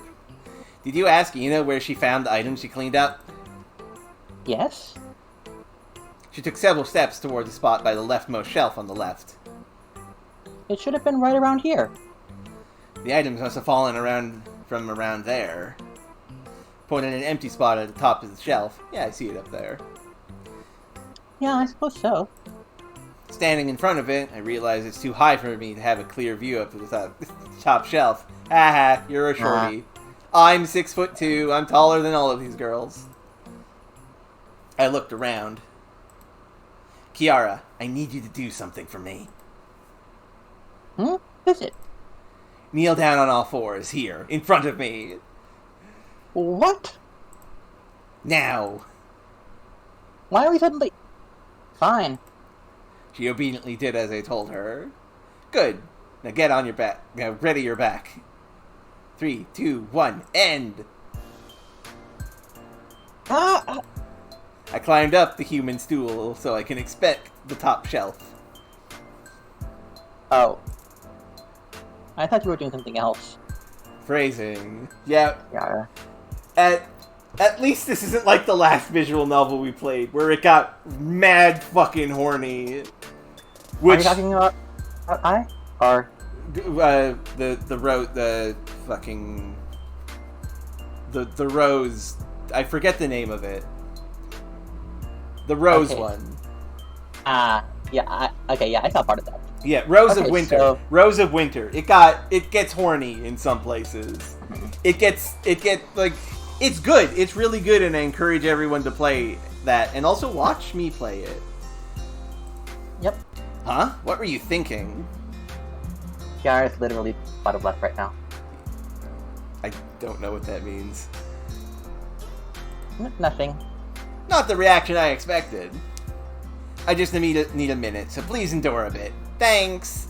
Did you ask Ina where she found the items she cleaned up? Yes? She took several steps toward the spot by the leftmost shelf on the left. It should have been right around here. The items must have fallen from around there. Pointed at an empty spot at the top of the shelf. Yeah, I see it up there. Yeah, I suppose so. Standing in front of it, I realize it's too high for me to have a clear view of the top shelf. Haha, you're a shorty. I'm 6'2". I'm taller than all of these girls. I looked around. Kiara, I need you to do something for me. What is it? Kneel down on all fours, here, in front of me. What? Now. Why are we suddenly... Fine. She obediently did as I told her. Good. Now get on your back. Now ready your back. 3, 2, 1, end! I climbed up the human stool so I can inspect the top shelf. Oh. I thought you were doing something else. Phrasing. Yeah. Yeah. At least this isn't like the last visual novel we played, where it got mad fucking horny. Which, are you talking about I? Or the rose. I forget the name of it. The rose one. Yeah. I saw part of that. Yeah, Rose of Okay, Winter. so- Rose of Winter. It gets horny in some places. It gets like, it's good. It's really good, and I encourage everyone to play that, and also watch me play it. Yep. Huh? What were you thinking? Kiara is literally bottom left right now. I don't know what that means. Nothing. Not the reaction I expected. I just need a minute, so please endure a bit. Thanks.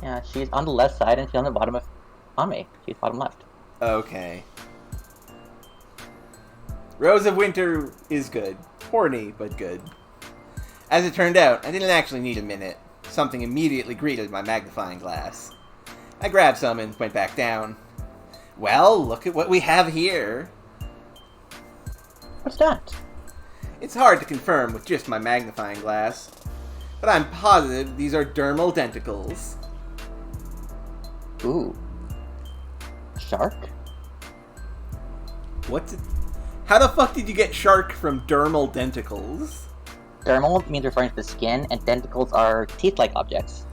Yeah, she's on the left side and she's on the bottom of Ame. She's bottom left. Okay. Rose of Winter is good. Horny, but good. As it turned out, I didn't actually need a minute. Something immediately greeted my magnifying glass. I grabbed some and went back down. Well, look at what we have here. What's that? It's hard to confirm with just my magnifying glass, but I'm positive these are dermal denticles. Ooh. Shark? How the fuck did you get shark from dermal denticles? Dermal means referring to the skin, and denticles are teeth-like objects.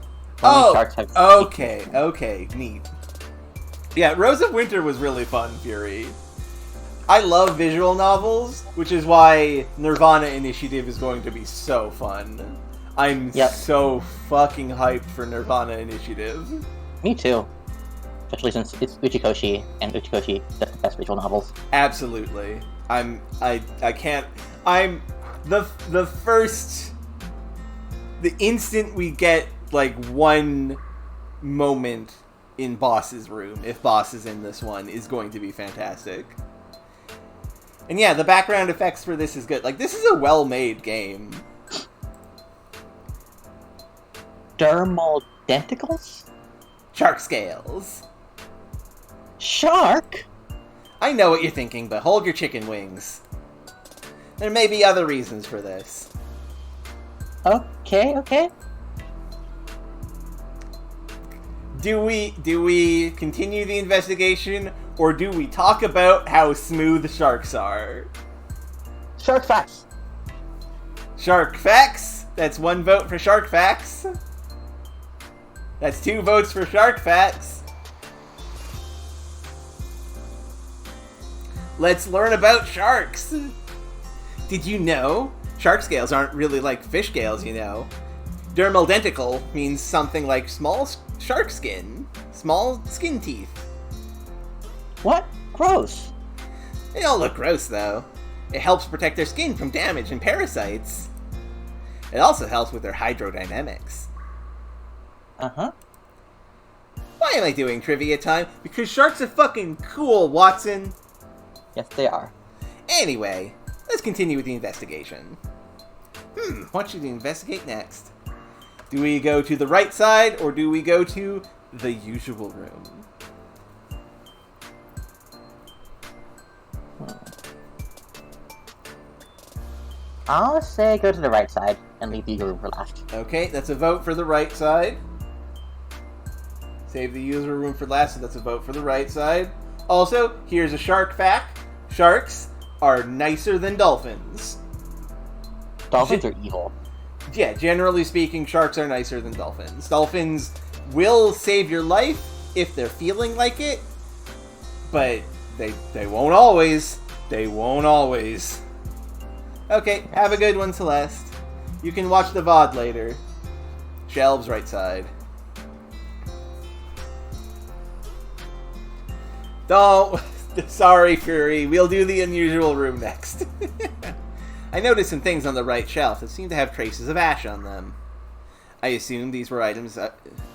Oh, Sharks have okay, neat. Yeah, Rose of Winter was really fun, Fury. I love visual novels, which is why Nirvana Initiative is going to be so fun. I'm so fucking hyped for Nirvana Initiative. Me too. Especially since it's Uchikoshi, and Uchikoshi does the best visual novels. Absolutely. The instant we get, like, one moment in Boss's room, if Boss is in this one, is going to be fantastic. And yeah, the background effects for this is good. Like, this is a well-made game. Dermal denticles? Shark scales. Shark? I know what you're thinking, but hold your chicken wings. There may be other reasons for this. Okay. Do we continue the investigation, or do we talk about how smooth sharks are? Shark facts. Shark facts? That's 1 vote for shark facts. That's 2 votes for shark facts. Let's learn about sharks. Did you know? Shark scales aren't really like fish scales, you know. Dermal denticle means something like small shark skin. Small skin teeth. What? Gross. They all look gross, though. It helps protect their skin from damage and parasites. It also helps with their hydrodynamics. Uh-huh. Why am I doing trivia time? Because sharks are fucking cool, Watson. Yes, they are. Anyway, let's continue with the investigation. What should we investigate next? Do we go to the right side, or do we go to the usual room? I'll say go to the right side and leave the room for last. Okay, that's a vote for the right side. Save the user room for last, so that's a vote for the right side. Also, here's a shark fact. Sharks are nicer than dolphins. Dolphins are evil. Yeah, generally speaking, sharks are nicer than dolphins. Dolphins will save your life if they're feeling like it, but they won't always. They won't always. Okay, have a good one, Celeste. You can watch the VOD later. Shelves right side. Don't. Sorry, Fury. We'll do the unusual room next. I noticed some things on the right shelf that seem to have traces of ash on them. I assume these were items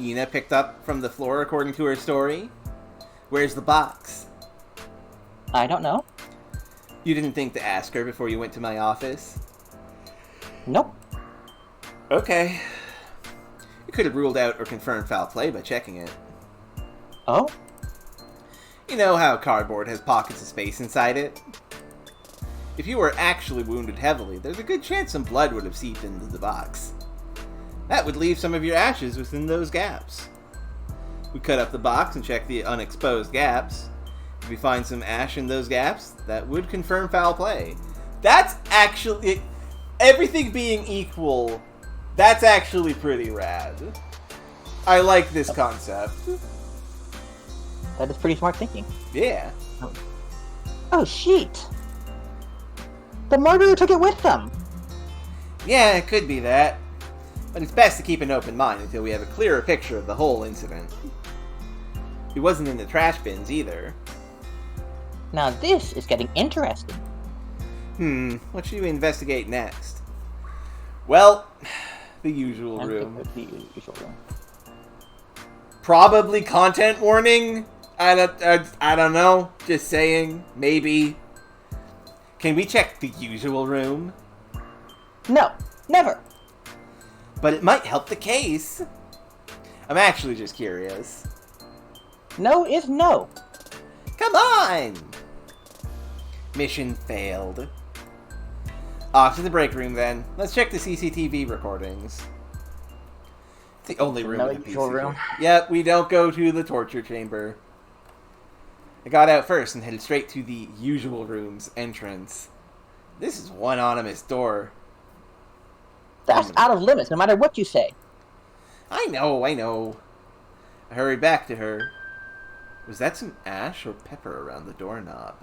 Ina picked up from the floor according to her story. Where's the box? I don't know. You didn't think to ask her before you went to my office? Nope. Okay. You could have ruled out or confirmed foul play by checking it. Oh? You know how cardboard has pockets of space inside it? If you were actually wounded heavily, there's a good chance some blood would have seeped into the box. That would leave some of your ashes within those gaps. We cut up the box and check the unexposed gaps. If we find some ash in those gaps, that would confirm foul play. That's actually... Everything being equal, that's actually pretty rad. I like this concept. That is pretty smart thinking. Yeah. Oh, shit! The murderer took it with them! Yeah, it could be that. But it's best to keep an open mind until we have a clearer picture of the whole incident. He wasn't in the trash bins either. Now this is getting interesting. What should we investigate next? Well, the usual room. The usual room. Probably content warning? I don't know. Just saying. Maybe. Can we check the usual room? No, never. But it might help the case. I'm actually just curious. No is no. Come on! Mission failed. Off to the break room then. Let's check the CCTV recordings. It's the only room in the PC. Room. Yep, we don't go to the torture chamber. I got out first and headed straight to the usual room's entrance. This is one anonymous door. That's out of limits, no matter what you say. I know. I hurried back to her. Was that some ash or pepper around the doorknob?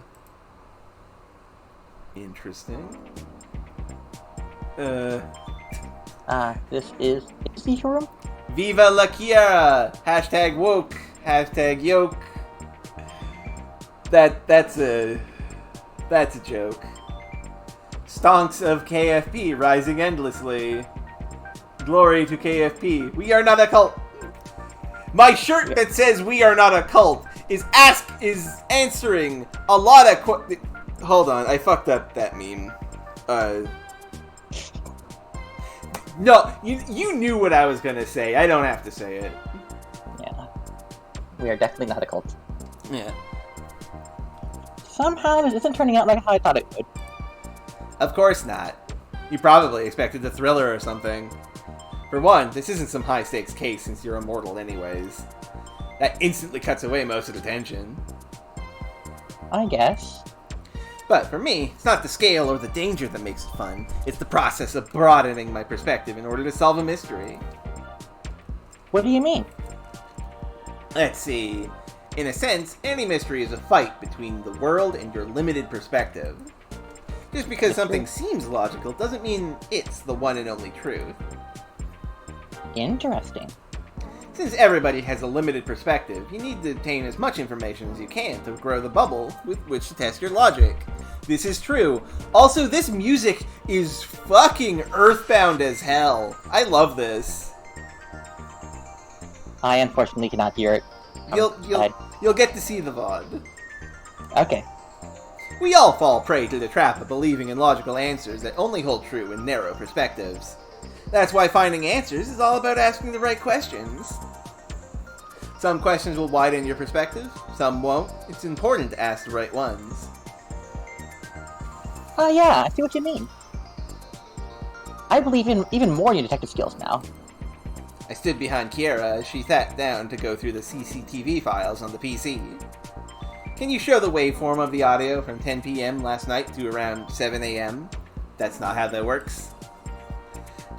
Interesting. This is the usual room? Viva la Kiara! Hashtag woke. Hashtag yoke. That's a joke. Stonks of KFP rising endlessly. Glory to KFP. We are not a cult. My shirt that says we are not a cult is answering a lot of Hold on, I fucked up that meme. No, you knew what I was gonna say. I don't have to say it. Yeah. We are definitely not a cult. Yeah. Somehow this isn't turning out like how I thought it would. Of course not. You probably expected a thriller or something. For one, this isn't some high-stakes case since you're immortal anyways. That instantly cuts away most of the tension. I guess. But for me, it's not the scale or the danger that makes it fun. It's the process of broadening my perspective in order to solve a mystery. What do you mean? Let's see. In a sense, any mystery is a fight between the world and your limited perspective. Just because something seems logical doesn't mean it's the one and only truth. Interesting. Since everybody has a limited perspective, you need to obtain as much information as you can to grow the bubble with which to test your logic. This is true. Also, this music is fucking earthbound as hell. I love this. I unfortunately cannot hear it. You'll get to see the VOD. Okay. We all fall prey to the trap of believing in logical answers that only hold true in narrow perspectives. That's why finding answers is all about asking the right questions. Some questions will widen your perspective, some won't. It's important to ask the right ones. Oh yeah, I see what you mean. I believe in even more in your detective skills now. I stood behind Kiara as she sat down to go through the CCTV files on the PC. Can you show the waveform of the audio from 10 PM last night to around 7 AM? That's not how that works.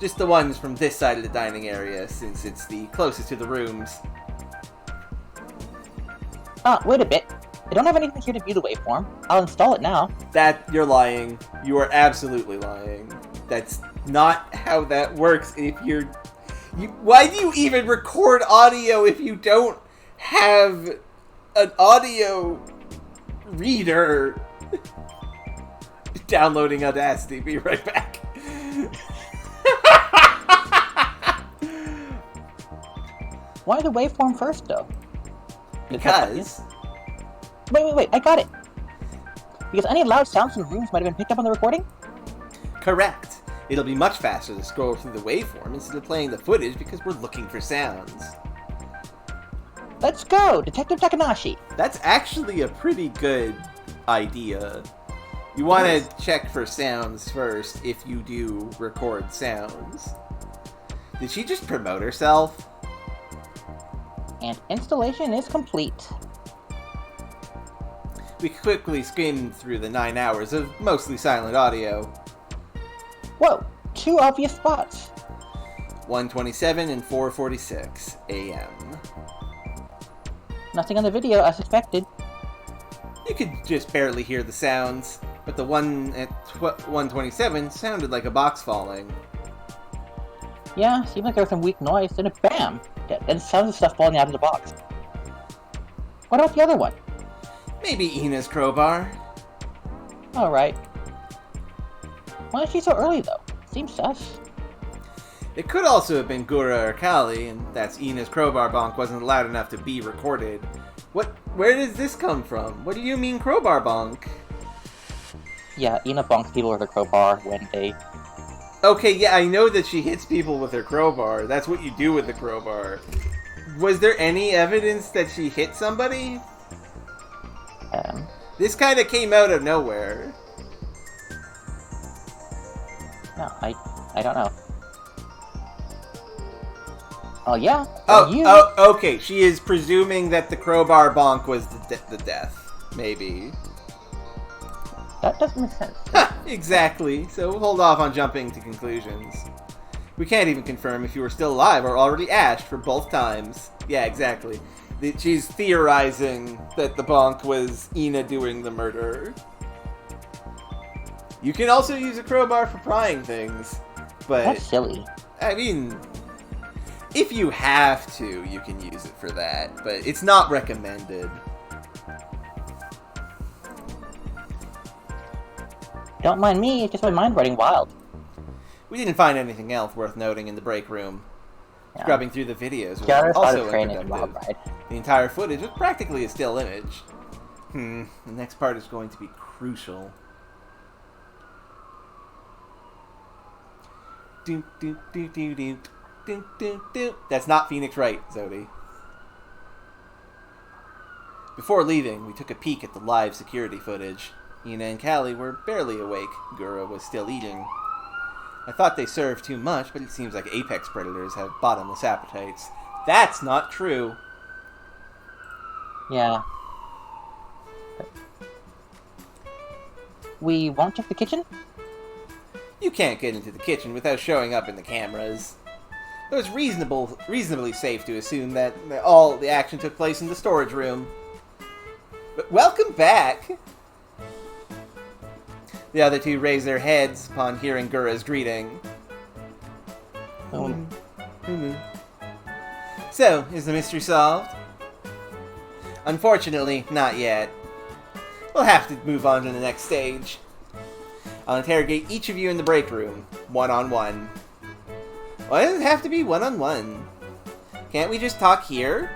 Just the ones from this side of the dining area, since it's the closest to the rooms. Wait a bit. I don't have anything here to view the waveform. I'll install it now. You're lying. You are absolutely lying. That's not how that works. Why do you even record audio if you don't have an audio reader? Downloading Audacity. Be right back. Why the waveform first, though? Because... Wait, I got it! Because any loud sounds from the rooms might have been picked up on the recording? Correct. It'll be much faster to scroll through the waveform instead of playing the footage because we're looking for sounds. Let's go! Detective Takanashi! That's actually a pretty good idea. You want to check for sounds first if you do record sounds. Did she just promote herself? And installation is complete. We quickly skimmed through the 9 hours of mostly silent audio. Whoa! 2 obvious spots! 1:27 and 4:46 a.m. Nothing on the video, as expected. You could just barely hear the sounds, but the one at 1:27 sounded like a box falling. Yeah, seemed like there was some weak noise, then it BAM! Then sounds of stuff falling out of the box. What about the other one? Maybe Ina's crowbar. Alright. Why is she so early, though? Seems sus. It could also have been Gura or Kali, and that's Ina's crowbar bonk wasn't loud enough to be recorded. Where does this come from? What do you mean crowbar bonk? Yeah, Ina bonks people with her crowbar when they... Okay, yeah, I know that she hits people with her crowbar. That's what you do with the crowbar. Was there any evidence that she hit somebody? This kind of came out of nowhere. No, I don't know. Oh, yeah. Okay. She is presuming that the crowbar bonk was the death. Maybe. That doesn't make sense. Exactly. So we'll hold off on jumping to conclusions. We can't even confirm if you were still alive or already ashed for both times. Yeah, exactly. She's theorizing that the bonk was Ina doing the murder. You can also use a crowbar for prying things, but... That's silly. I mean, if you have to, you can use it for that, but it's not recommended. Don't mind me, it's just my mind running wild. We didn't find anything else worth noting in the break room. Yeah. Scrubbing through the videos was Jared also training unproductive. ride. The entire footage was practically a still image. The next part is going to be crucial. Do, do, do, do, do, do, do, do. That's not Phoenix Wright, Zodi. Before leaving, we took a peek at the live security footage. Ina and Callie were barely awake. Gura was still eating. I thought they served too much, but it seems like apex predators have bottomless appetites. That's not true. Yeah. We won't check the kitchen? You can't get into the kitchen without showing up in the cameras. It was reasonably safe to assume that all the action took place in the storage room. But welcome back! The other two raised their heads upon hearing Gura's greeting. So, is the mystery solved? Unfortunately, not yet. We'll have to move on to the next stage. I'll interrogate each of you in the break room, one-on-one. Why does it have to be one-on-one? Can't we just talk here?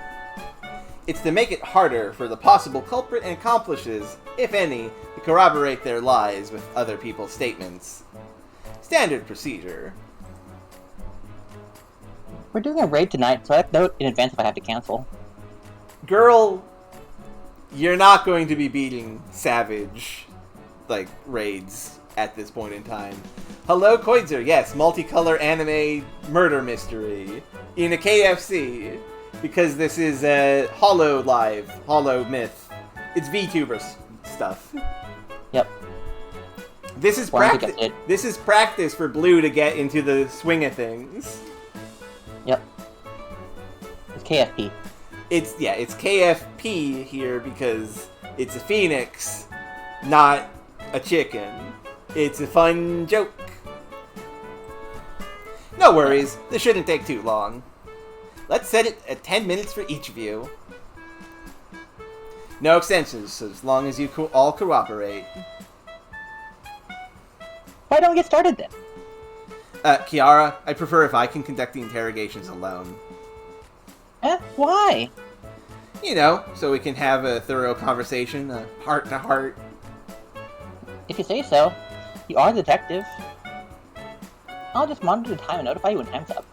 It's to make it harder for the possible culprit and accomplices, if any, to corroborate their lies with other people's statements. Standard procedure. We're doing a raid tonight, so I have to note in advance if I have to cancel. Girl, you're not going to be beating Savage, raids at this point in time. Hello, Koidzer. Yes, multicolor anime murder mystery in a KFC. Because this is Hollow Myth. It's VTuber stuff. Yep. This is practice. This is practice for Blue to get into the swing of things. Yep. It's KFP. It's KFP here because it's a phoenix, not a chicken. It's a fun joke. No worries. This shouldn't take too long. Let's set it at 10 minutes for each of you. No extensions, as long as you all cooperate. Why don't we get started then? Kiara, I prefer if I can conduct the interrogations alone. Why? You know, so we can have a thorough conversation, heart to heart. If you say so. You are the detective. I'll just monitor the time and notify you when time's up.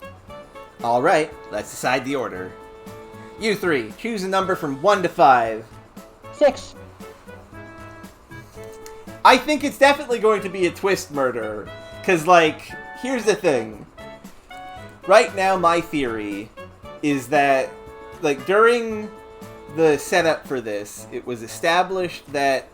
Alright, let's decide the order. You three, choose a number from 1 to 5. 6. I think it's definitely going to be a twist murder. Because, here's the thing. Right now, my theory is that, during the setup for this, it was established that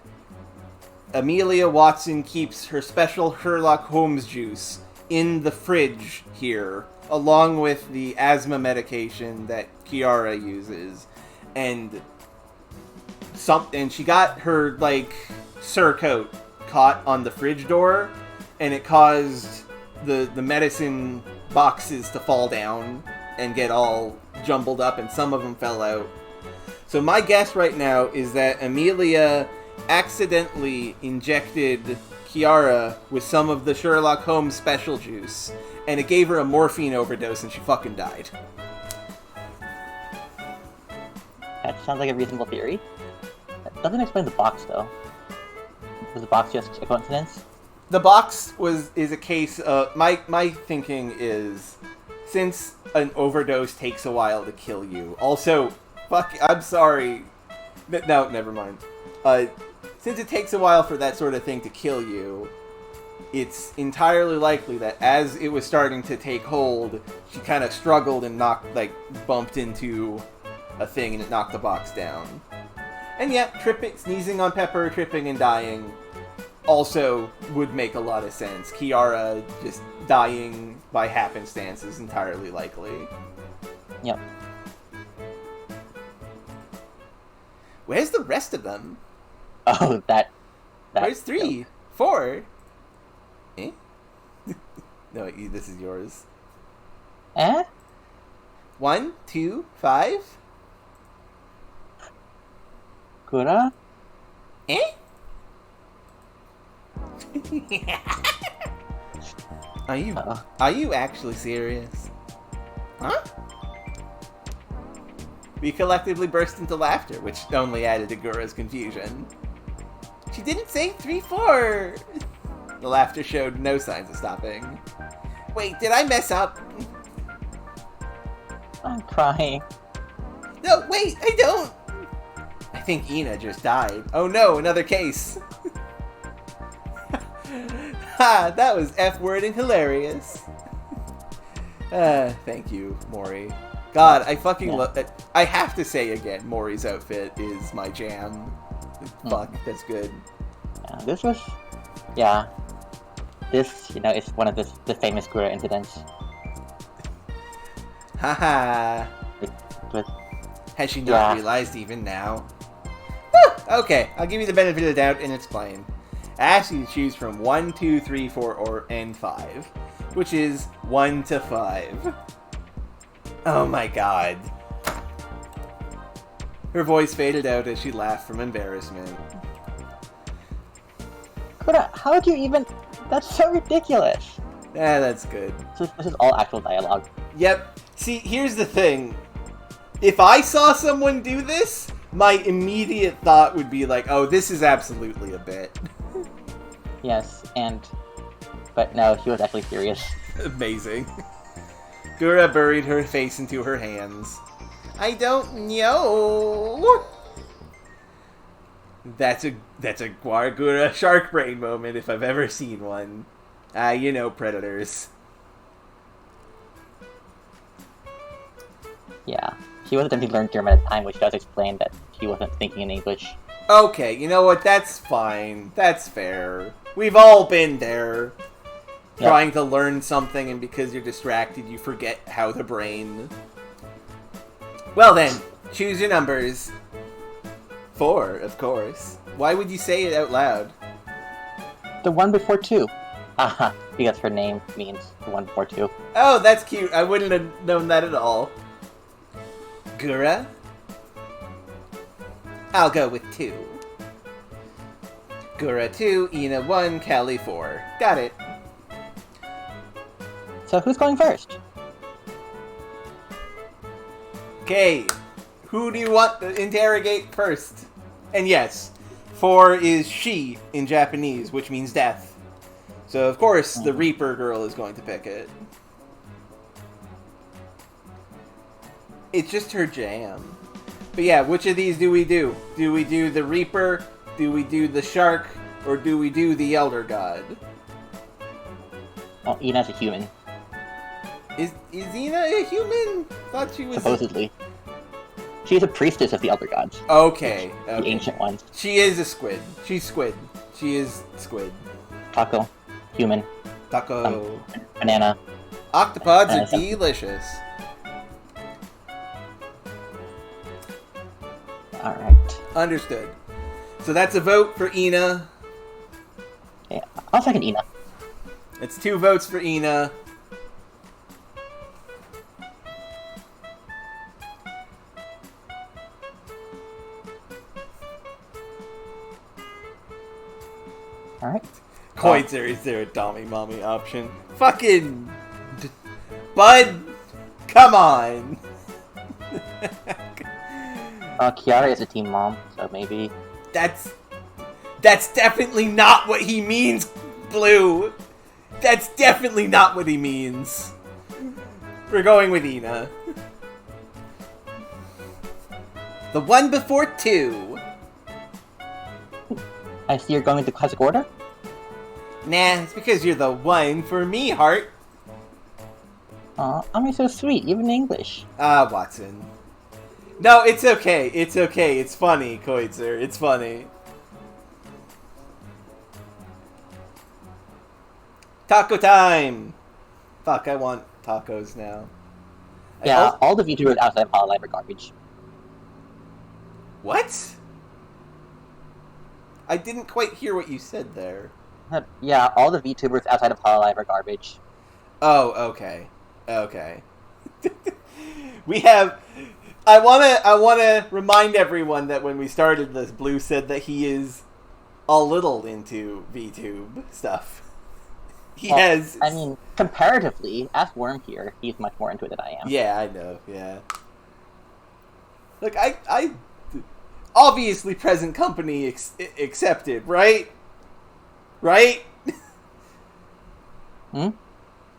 Amelia Watson keeps her special Sherlock Holmes juice in the fridge here, along with the asthma medication that Kiara uses, and she got her, like, surcoat caught on the fridge door, and it caused the medicine boxes to fall down and get all jumbled up, and some of them fell out. So my guess right now is that Amelia accidentally injected Kiara with some of the Sherlock Holmes special juice, and it gave her a morphine overdose and she fucking died. That sounds like a reasonable theory. That doesn't explain the box, though. Was the box just a coincidence? The box is a case of... My thinking is, since an overdose takes a while to kill you... Also, I'm sorry. No, never mind. Since it takes a while for that sort of thing to kill you, it's entirely likely that as it was starting to take hold, she kind of struggled and bumped into a thing and it knocked the box down. And yeah, sneezing on pepper, tripping and dying also would make a lot of sense. Kiara just dying by happenstance is entirely likely. Yep. Where's the rest of them? Oh, that Where's 3? 4? Eh? No, this is yours. 1, 2, 5? Gura? Eh? Are you actually serious? Huh? We collectively burst into laughter, which only added to Gura's confusion. She didn't say 3, 4! The laughter showed no signs of stopping. Wait, did I mess up? I'm crying. No, wait, I don't! I think Ina just died. Oh no, another case! Ha, that was F-wording hilarious. Thank you, Mori. God, I fucking love it. I have to say again, Mori's outfit is my jam. Fuck, that's good. This, is one of the famous Gura incidents. Haha. But Has she not realized even now? Okay, I'll give you the benefit of the doubt and explain. I asked you to choose from 1, 2, 3, 4, and 5, which is 1 to 5. Oh my god. Her voice faded out as she laughed from embarrassment. Gura, how would you even... That's so ridiculous. Yeah, that's good. This is all actual dialogue. Yep. See, here's the thing. If I saw someone do this, my immediate thought would be like, oh, this is absolutely a bit. Yes, but no, he was actually serious. Amazing. Gura buried her face into her hands. I don't know. That's a Gura shark brain moment if I've ever seen one. Predators. Yeah, he was attempting to learn German at the time, which does explain that he wasn't thinking in English. Okay, you know what? That's fine. That's fair. We've all been there. Yep. Trying to learn something, and because you're distracted, you forget how the brain... Well then, choose your numbers. 4, of course. Why would you say it out loud? The one before 2. Because her name means the one before 2. Oh, that's cute. I wouldn't have known that at all. Gura? I'll go with 2. Gura 2, Ina 1, Callie 4. Got it. So who's going first? Okay, who do you want to interrogate first? And yes, 4 is she in Japanese, which means death. So of course, the Reaper girl is going to pick it. It's just her jam. But yeah, which of these do we do? Do we do the Reaper, do we do the Shark, or do we do the Elder God? Well, Ina's a human. Is Ina a human? Thought she was... Supposedly. She's a priestess of the Elder Gods. Okay. The ancient ones. She is a squid. She's squid. She is squid. Taco. Human. Taco. Banana. Octopods are delicious. Alright. Understood. So that's a vote for Ina. Yeah, I'll second Ina. It's 2 votes for Ina. Alright. Koitzer, is there a Dommy Mommy option? Fucking... Bud! Come on! Kiara is a team mom, so maybe... That's definitely not what he means, Blue! That's definitely not what he means. We're going with Ina. The one before 2. I see you're going with the classic order? Nah, it's because you're the one for me, Heart. Aw, I'm so sweet, even in English. Ah, Watson. No, it's okay. It's okay. It's funny, Koitzer. It's funny. Taco time! Fuck, I want tacos now. Yeah, all the VTubers outside of Hololive are garbage. What? I didn't quite hear what you said there. Yeah, all the VTubers outside of Hololive are garbage. Oh, okay. Okay. We have... I wanna remind everyone that when we started this, Blue said that he is a little into VTube stuff. He has... I mean, comparatively, as Worm here, he's much more into it than I am. Yeah, I know, yeah. Look, I obviously present company accepted, right? Right? Hmm?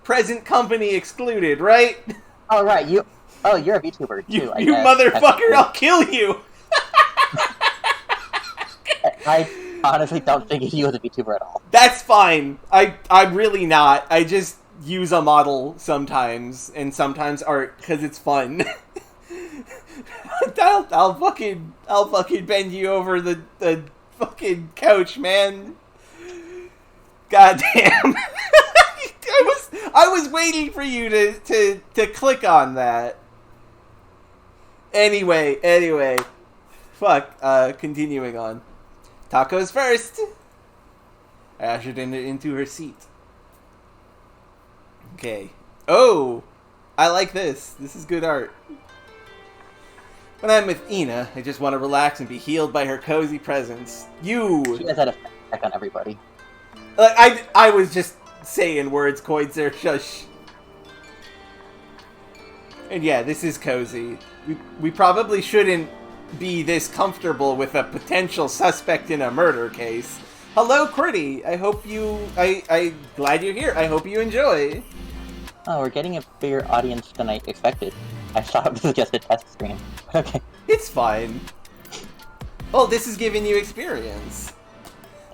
Present company excluded, right? Oh, right, you're a VTuber, too, You motherfucker, I'll kill you! I honestly don't think of you as a VTuber at all. That's fine. I'm really not. I just use a model sometimes, and sometimes art, because it's fun. I'll fucking bend you over the fucking couch, man. Goddamn. I was waiting for you to click on that. Anyway. Fuck, continuing on. Tacos first. I ushered into her seat. Okay. Oh! I like this. This is good art. When I'm with Ina, I just want to relax and be healed by her cozy presence. She has that effect on everybody. I was just saying words, Koitzer. Shush. And yeah, this is cozy. We probably shouldn't be this comfortable with a potential suspect in a murder case. Hello, Critty. I hope you... I'm glad you're here. I hope you enjoy. Oh, we're getting a bigger audience than I expected. I thought this was just a test stream. Okay. It's fine. Well, this is giving you experience.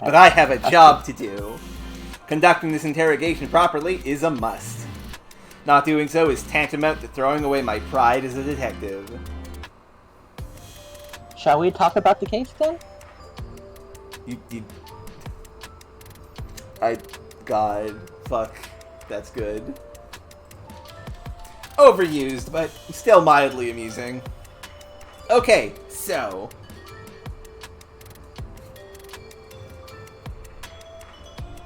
But I have a job to do. Conducting this interrogation properly is a must. Not doing so is tantamount to throwing away my pride as a detective. Shall we talk about the case, then? God, fuck. That's good. Overused, but still mildly amusing. Okay, so...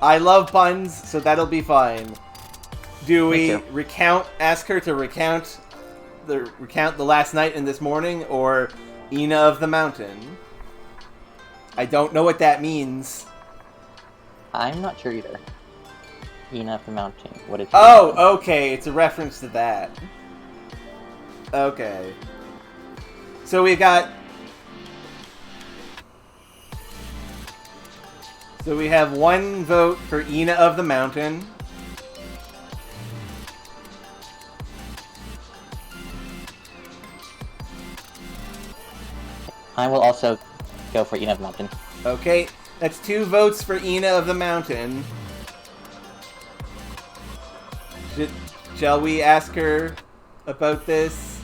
I love puns, so that'll be fine. Do we ask her to recount the last night and this morning, or Ina of the Mountain? I don't know what that means. I'm not sure either. Ina of the Mountain. What is? Oh, okay. It's a reference to that. Okay. So we have one vote for Ina of the Mountain. I will also go for Ina of the Mountain. Okay, that's 2 votes for Ina of the Mountain. Shall we ask her about this?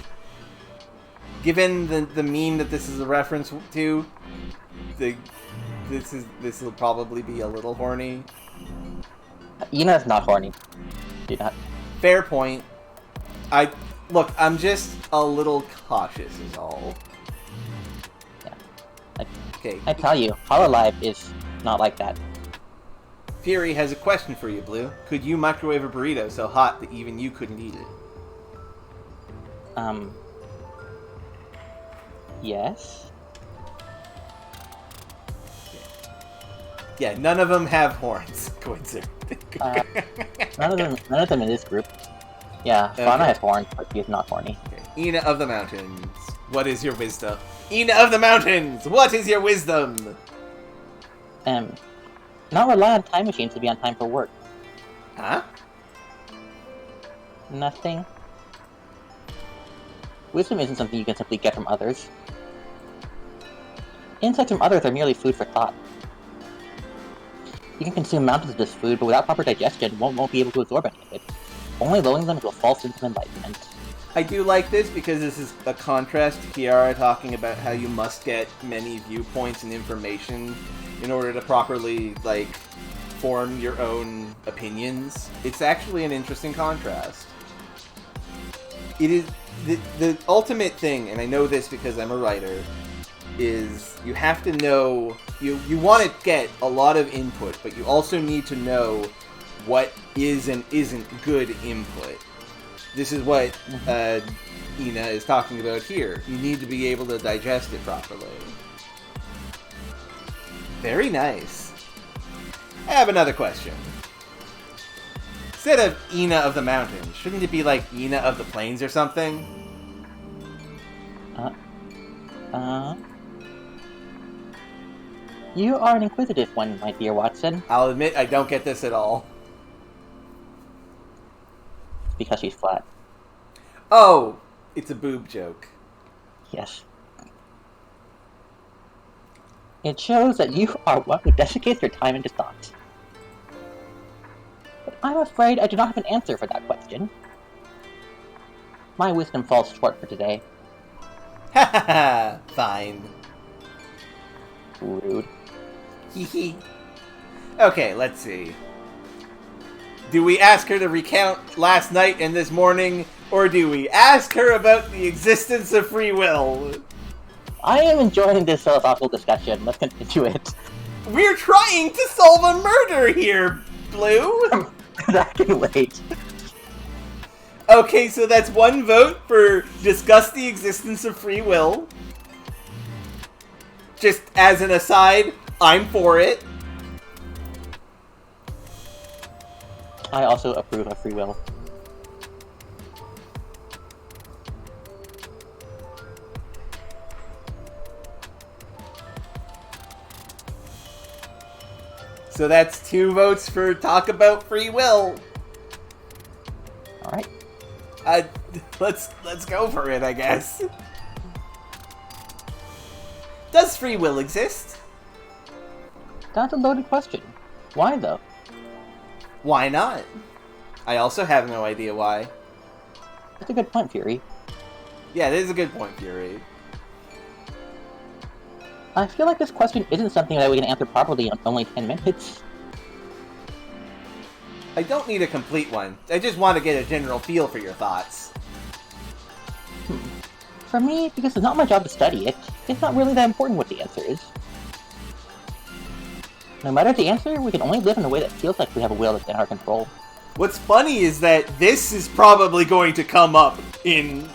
Given the meme that this is a reference to, this will probably be a little horny. Ina's not horny. Do not. Fair point. Look, I'm just a little cautious is all. Yeah. Okay. I tell you, Hololive is not like that. Fury has a question for you, Blue. Could you microwave a burrito so hot that even you couldn't eat it? Yes? Yeah, none of them have horns. Coincidence. None of them in this group. Yeah, Fauna has horns, but she is not horny. Okay. Ina of the Mountains, what is your wisdom? Ina of the Mountains, what is your wisdom? Not rely on time machines to be on time for work. Huh? Nothing. Wisdom isn't something you can simply get from others. Insights from others are merely food for thought. You can consume mountains of this food, but without proper digestion, won't be able to absorb any of it, only lulling them into a false sense of enlightenment. I do like this because this is a contrast to Kiara talking about how you must get many viewpoints and information in order to properly, like, form your own opinions. It's actually an interesting contrast. It is the ultimate thing, and I know this because I'm a writer, is you have to know, you want to get a lot of input, but you also need to know what is and isn't good input. This is what Ina is talking about here. You need to be able to digest it properly. Very nice. I have another question. Instead of Ina of the Mountains, shouldn't it be like Ina of the Plains or something? You are an inquisitive one, my dear Watson. I'll admit I don't get this at all. Because she's flat. Oh, it's a boob joke. Yes. It shows that you are one who dedicates your time into thought. But I'm afraid I do not have an answer for that question. My wisdom falls short for today. Ha ha ha! Fine. Rude. Hee hee. Okay, let's see. Do we ask her to recount last night and this morning, or do we ask her about the existence of free will? I am enjoying this philosophical discussion. Let's get into it. We're trying to solve a murder here, Blue! That can wait. Okay, so that's one vote for discuss the existence of free will. Just as an aside, I'm for it. I also approve of free will. So that's 2 votes for talk about free will. Alright. Let's go for it, I guess. Does free will exist? That's a loaded question. Why, though? Why not? I also have no idea why. That's a good point, Fury. Yeah, that is a good point, Fury. I feel like this question isn't something that we can answer properly in only 10 minutes. I don't need a complete one. I just want to get a general feel for your thoughts. For me, because it's not my job to study it, it's not really that important what the answer is. No matter the answer, we can only live in a way that feels like we have a will that's in our control. What's funny is that this is probably going to come up in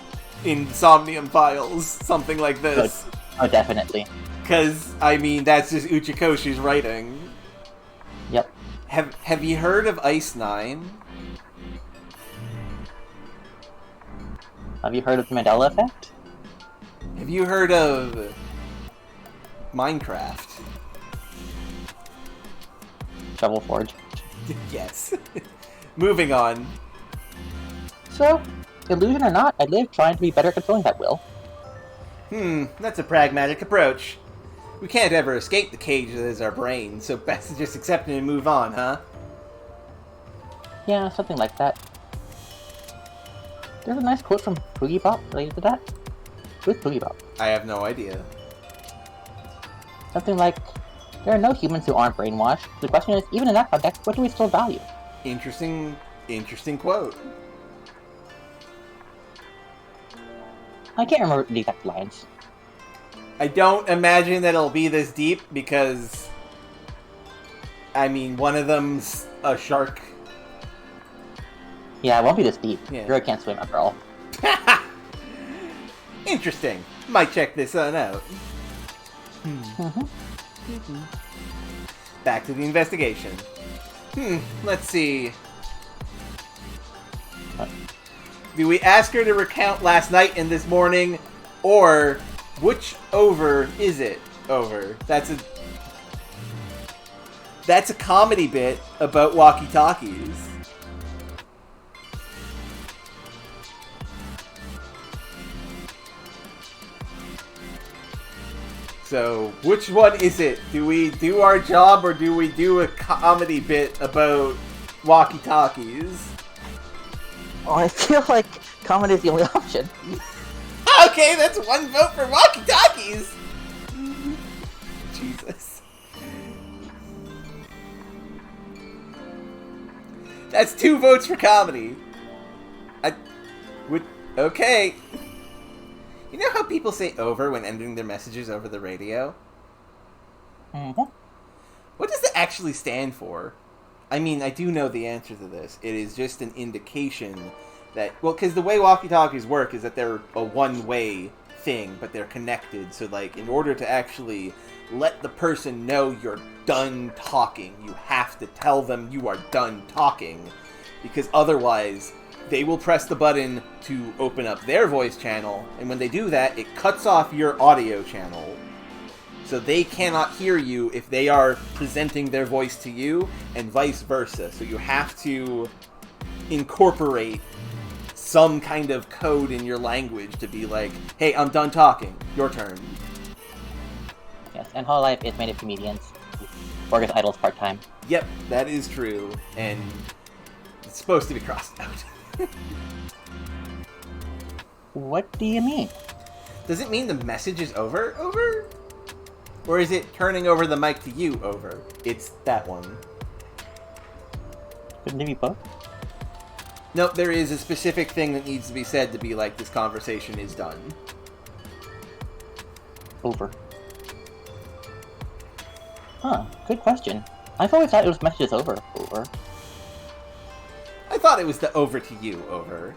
Somnium Files, something like this. Oh, definitely. Because, I mean, that's just Uchikoshi's writing. Yep. Have you heard of Ice 9? Have you heard of the Mandela Effect? Have you heard of Minecraft? Shovel Forge. Yes. Moving on. So, illusion or not, I live trying to be better at controlling that will. That's a pragmatic approach. We can't ever escape the cage that is our brain, so best to just accept it and move on, huh? Yeah, something like that. There's a nice quote from Poogie Bop related to that. Who's Poogie Bop? I have no idea. Something like, there are no humans who aren't brainwashed. The question is, even in that context, what do we still value? Interesting quote. I can't remember the exact lines. I don't imagine that it'll be this deep because, I mean, one of them's a shark. Yeah, it won't be this deep. Yeah. You really can't swim, after all. Interesting. Might check this one out. Back to the investigation. Let's see. What? Do we ask her to recount last night and this morning, or which over is it? Over. That's a comedy bit about walkie-talkies. So, which one is it? Do we do our job, or do we do a comedy bit about walkie-talkies? Oh, I feel like comedy is the only option. Okay, that's one vote for walkie-talkies! Jesus. That's 2 votes for comedy. Okay. You know how people say over when ending their messages over the radio? What does it actually stand for? I mean, I do know the answer to this. It is just an indication that... Well, because the way walkie-talkies work is that they're a one-way thing, but they're connected. So, like, in order to actually let the person know you're done talking, you have to tell them you are done talking. Because otherwise, they will press the button to open up their voice channel, and when they do that, it cuts off your audio channel. So they cannot hear you if they are presenting their voice to you, and vice versa. So you have to incorporate some kind of code in your language to be like, hey, I'm done talking. Your turn. Yes, and Hollow Life is made of comedians. Orgus Idol's part-time. Yep, that is true, and it's supposed to be crossed out. What do you mean? Does it mean the message is over? Or is it turning over the mic to you over? It's that one. Couldn't it be both? Nope, there is a specific thing that needs to be said to be like, this conversation is done. Over. Huh, good question. I've always thought it was messages over. I thought it was the over to you over.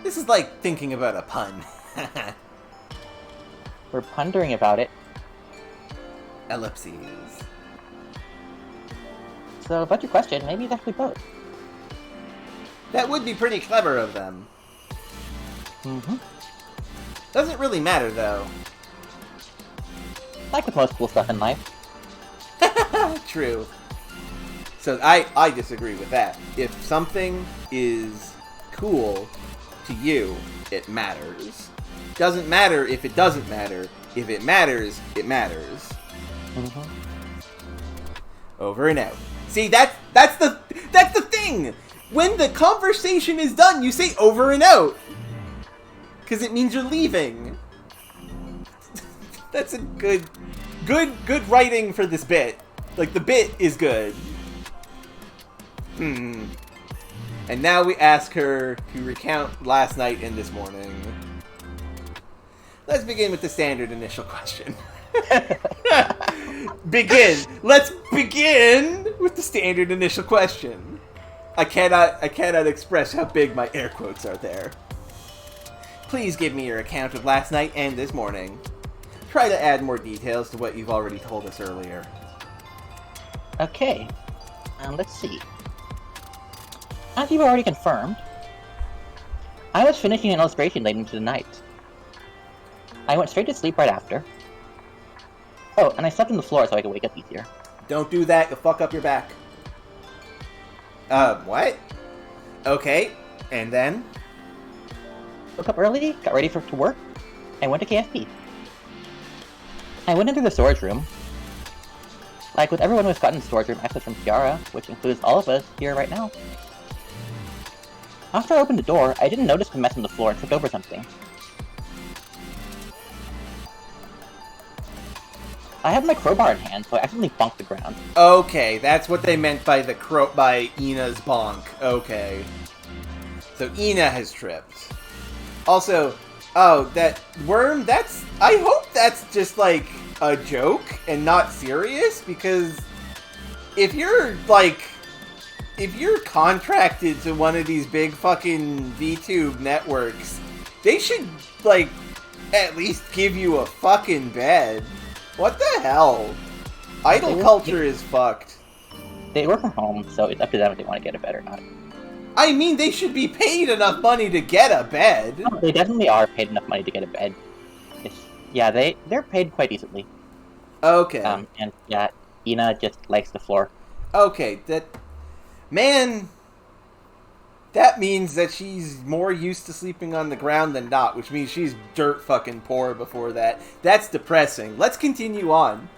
This is like thinking about a pun. We're pondering about it. Ellipses. So, about your question, maybe it's actually both. That would be pretty clever of them. Doesn't really matter, though. Like with most cool stuff in life. True. So I disagree with that. If something is cool to you, it matters. Doesn't matter if it doesn't matter. If it matters, it matters. Over and out. See, that's the thing. When the conversation is done, you say over and out, because it means you're leaving. That's a good writing for this bit. Like, the bit is good. And now we ask her to recount last night and this morning. Let's begin with the standard initial question. Let's begin with the standard initial question. I cannot express how big my air quotes are there. Please give me your account of last night and this morning. Try to add more details to what you've already told us earlier. Okay. Let's see. As you've already confirmed, I was finishing an illustration late into the night. I went straight to sleep right after. Oh, and I slept on the floor so I could wake up easier. Don't do that, you'll fuck up your back. What? Okay, and then? Woke up early, got ready to work, and went to KFP. I went into the storage room. Like with everyone who's gotten storage room access from Kiara, which includes all of us here right now. After I opened the door, I didn't notice the mess on the floor and tripped over something. I have my crowbar in hand, so I accidentally bonked the ground. Okay, that's what they meant by by Ina's bonk. Okay. So Ina has tripped. Also, oh, that worm, I hope that's just, like, a joke and not serious, because if you're contracted to one of these big fucking VTube networks, they should, like, at least give you a fucking bed. What the hell? Idol culture is fucked. They work from home, so it's up to them if they want to get a bed or not. I mean, they should be paid enough money to get a bed. Oh, they definitely are paid enough money to get a bed. Yeah, they're paid quite decently. Okay. And yeah, Ina just likes the floor. Okay, that means that she's more used to sleeping on the ground than not, which means she's dirt fucking poor before that. That's depressing. Let's continue on.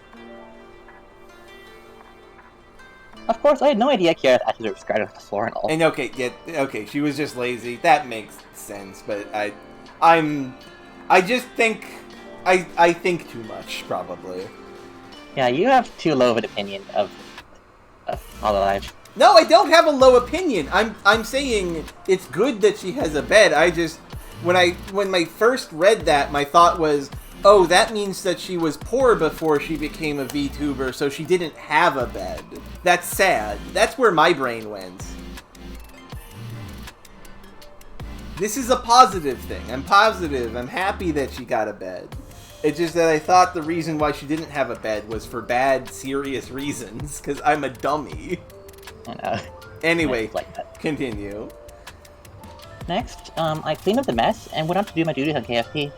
Of course, I had no idea Kiara's ashes were scattered on the floor and all. And okay, she was just lazy. That makes sense, but I just think I think too much, probably. Yeah, you have too low of an opinion of Hololive. No, I don't have a low opinion. I'm saying it's good that she has a bed. I just when I first read that, my thought was, oh, that means that she was poor before she became a VTuber, so she didn't have a bed. That's sad. That's where my brain went. This is a positive thing. I'm positive. I'm happy that she got a bed. It's just that I thought the reason why she didn't have a bed was for bad, serious reasons, because I'm a dummy. I know. Anyway, like that. Continue. Next, I cleaned up the mess and went out to do my duties on KFP.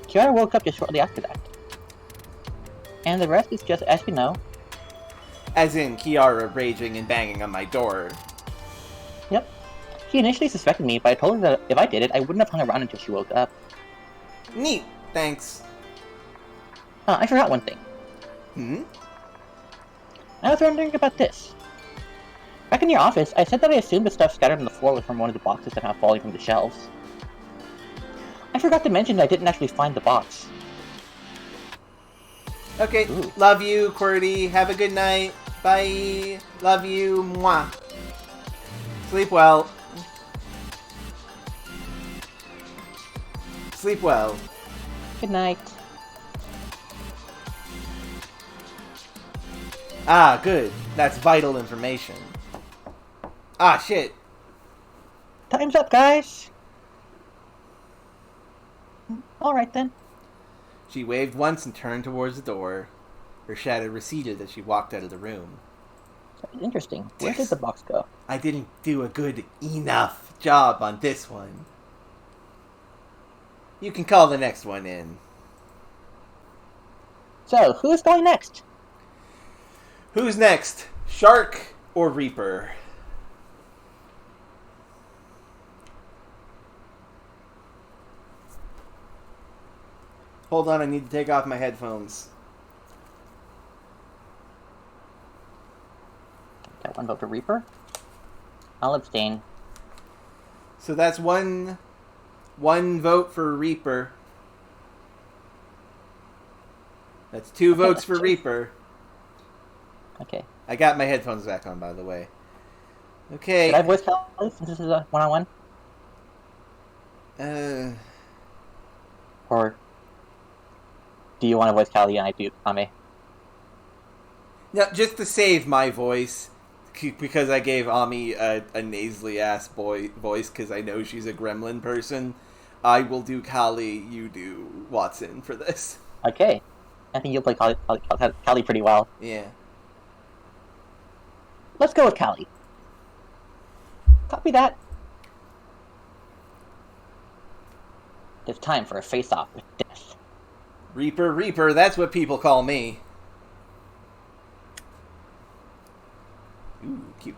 Kiara woke up just shortly after that. And the rest is just as you know. As in Kiara raging and banging on my door. Yep. She initially suspected me, but I told her that if I did it, I wouldn't have hung around until she woke up. Neat. Thanks. I forgot one thing. I was wondering about this. Back in your office, I said that I assumed the stuff scattered on the floor was from one of the boxes that have falling from the shelves. I forgot to mention that I didn't actually find the box. Okay, Ooh. Love you, QWERTY. Have a good night. Bye. Love you. Mwah. Sleep well. Sleep well. Good night. Ah, good. That's vital information. Ah, shit. Time's up, guys! Alright then. She waved once and turned towards the door. Her shadow receded as she walked out of the room. Interesting. Where did the box go? I didn't do a good enough job on this one. You can call the next one in. So, who's going next? Who's next? Shark or Reaper? Hold on, I need to take off my headphones. Got one vote for Reaper. I'll abstain. So that's one vote for Reaper. That's two votes for Reaper. Okay. I got my headphones back on, by the way. Okay. Should I voice Kelly since this is a one-on-one? Or do you want to voice Kelly and I do Ame? No, just to save my voice, because I gave Ami a nasally ass voice because I know she's a gremlin person, I will do Kali, you do Watson for this. Okay. I think you'll play Callie pretty well. Yeah. Let's go with Callie. Copy that. It's time for a face-off with death. Reaper, that's what people call me. Ooh, cute.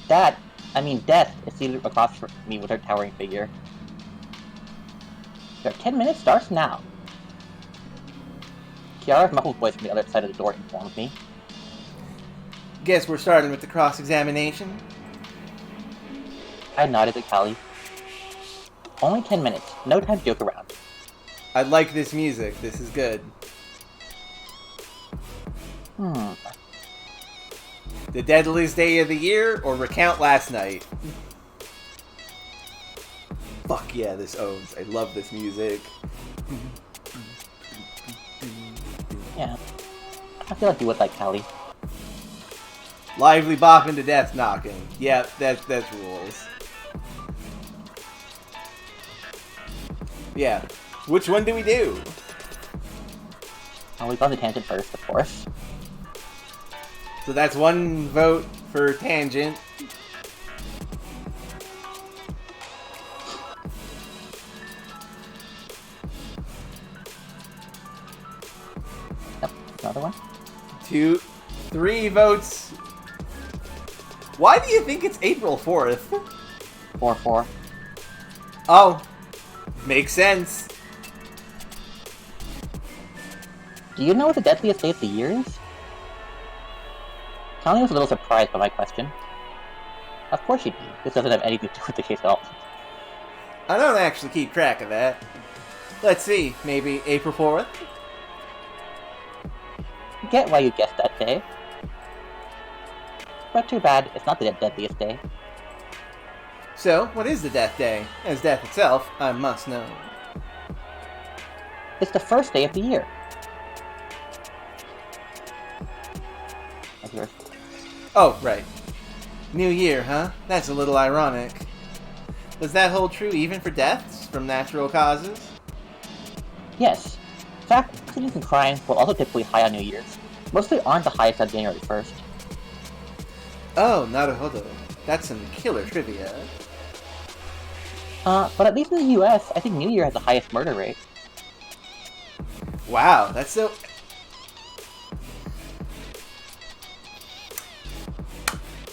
Death is seated across from me with her towering figure. Your 10 minutes starts now. Kiara's muffled voice from the other side of the door informed me. Guess we're starting with the cross-examination. I nodded at Callie. Only 10 minutes. No time to joke around. I like this music. This is good. The deadliest day of the year, or recount last night? Fuck yeah, this owns. I love this music. Yeah. I feel like you would like Callie. Lively bopping to death knocking. Yep, that's rules. Yeah. Which one do we do? Well, we go on the tangent first, of course. So that's one vote for tangent. Yep, another one. 2, 3 votes. Why do you think it's April 4th? 4-4. Oh, makes sense. Do you know what the deadliest day of the year is? Connie was a little surprised by my question. Of course she'd be. This doesn't have anything to do with the case at all. I don't actually keep track of that. Let's see, maybe April 4th? I get why you guessed that day. But too bad, it's not the deadliest day. So, what is the death day? As death itself, I must know. It's the first day of the year. That's yours. Oh, right. New Year, huh? That's a little ironic. Does that hold true even for deaths from natural causes? Yes. In fact, accidents and crime will also typically high on New Year's. Mostly aren't the highest on January 1st. Oh, naruhodo. That's some killer trivia. But at least in the US, I think New Year has the highest murder rate. Wow, that's so...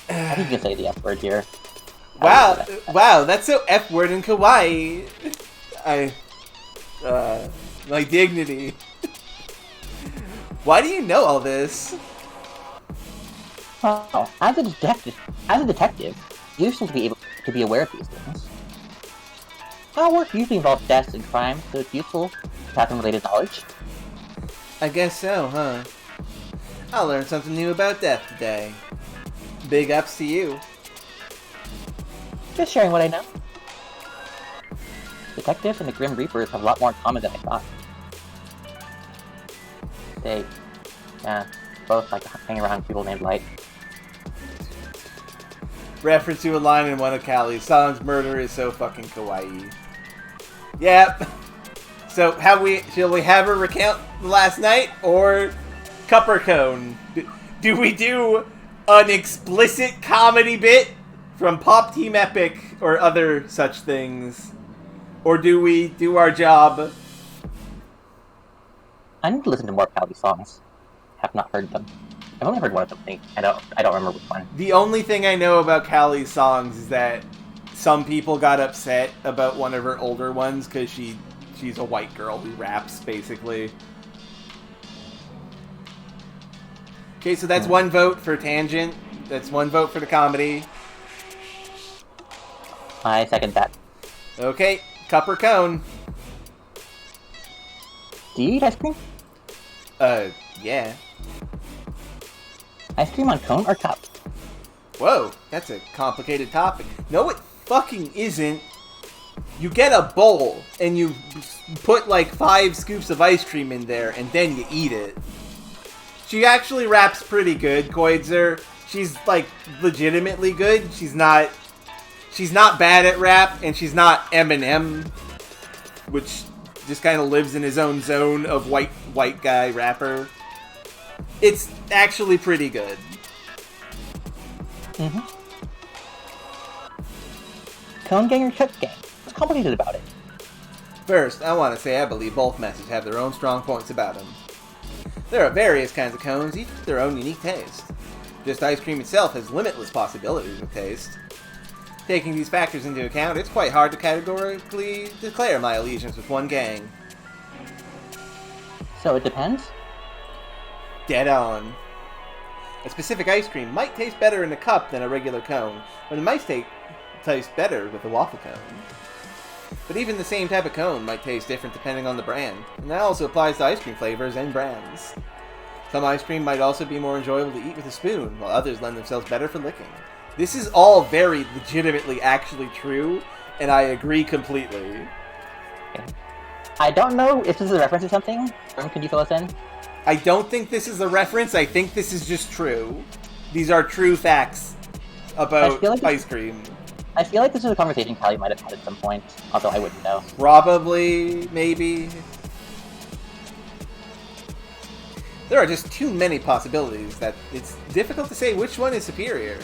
I think you can say the F word here. Wow, wow, that's so F-word and kawaii. My dignity. Why do you know all this? Oh, as a detective, you're useful to be able to be aware of these things. Our work usually involves deaths and crime, so it's useful to have some related knowledge. I guess so, huh? I'll learn something new about death today. Big ups to you. Just sharing what I know. Detectives and the Grim Reapers have a lot more in common than I thought. They, both like to hang around people named Light. Reference to a line in one of Callie's songs, "Murder is so fucking kawaii." Yep. So, shall we have her recount last night, or cup or cone? Do we do an explicit comedy bit from Pop Team Epic or other such things? Or do we do our job? I need to listen to more Calvi songs. Have not heard them. I've only heard one of them. I don't remember which one. The only thing I know about Callie's songs is that some people got upset about one of her older ones because she's a white girl who raps, basically. Okay, so that's one vote for Tangent. That's one vote for the comedy. I second that. Okay, cup or cone? Do you eat ice cream? Yeah. Ice cream on cone or cup? Whoa, that's a complicated topic. No, it fucking isn't. You get a bowl, and you put like 5 scoops of ice cream in there, and then you eat it. She actually raps pretty good, Koidzer. She's like legitimately good. She's not bad at rap, and she's not Eminem, which just kind of lives in his own zone of white guy rapper. It's actually pretty good. Mm-hmm. Cone gang or chip gang? What's complicated about it? First, I want to say I believe both methods have their own strong points about them. There are various kinds of cones, each with their own unique taste. Just ice cream itself has limitless possibilities with taste. Taking these factors into account, it's quite hard to categorically declare my allegiance with one gang. So it depends? Dead on. A specific ice cream might taste better in a cup than a regular cone, but it might taste better with a waffle cone. But even the same type of cone might taste different depending on the brand, and that also applies to ice cream flavors and brands. Some ice cream might also be more enjoyable to eat with a spoon, while others lend themselves better for licking. This is all very legitimately actually true, and I agree completely. Okay. I don't know if this is a reference to something. Could you fill us in? I don't think this is a reference, I think this is just true. These are true facts about ice cream. I feel like this is a conversation Callie might have had at some point, although I wouldn't know. Probably, maybe. There are just too many possibilities that it's difficult to say which one is superior.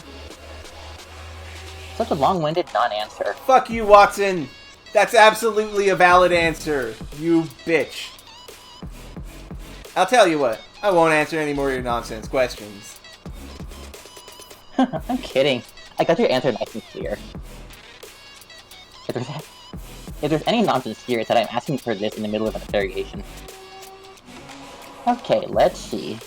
Such a long-winded non-answer. Fuck you, Watson! That's absolutely a valid answer, you bitch. I'll tell you what, I won't answer any more of your nonsense questions. I'm kidding. I got your answer nice and clear. If there's any nonsense here, it's that I'm asking for this in the middle of an interrogation. Okay, let's see.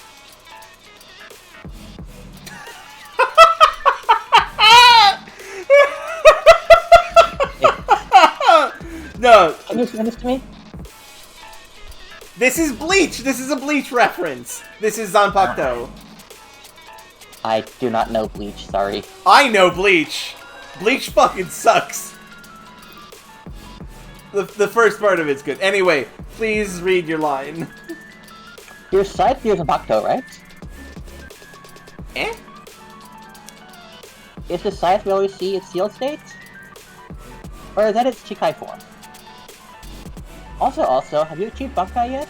No. Can you explain this to me? This is Bleach! This is a Bleach reference! This is Zanpakuto. I do not know Bleach, sorry. I know Bleach! Bleach fucking sucks! The first part of it's good. Anyway, please read your line. Your side fear is Zanpakuto, right? Eh? Is the scythe we always see its sealed state? Or is that its Chikai form? Also, have you achieved Bankai yet?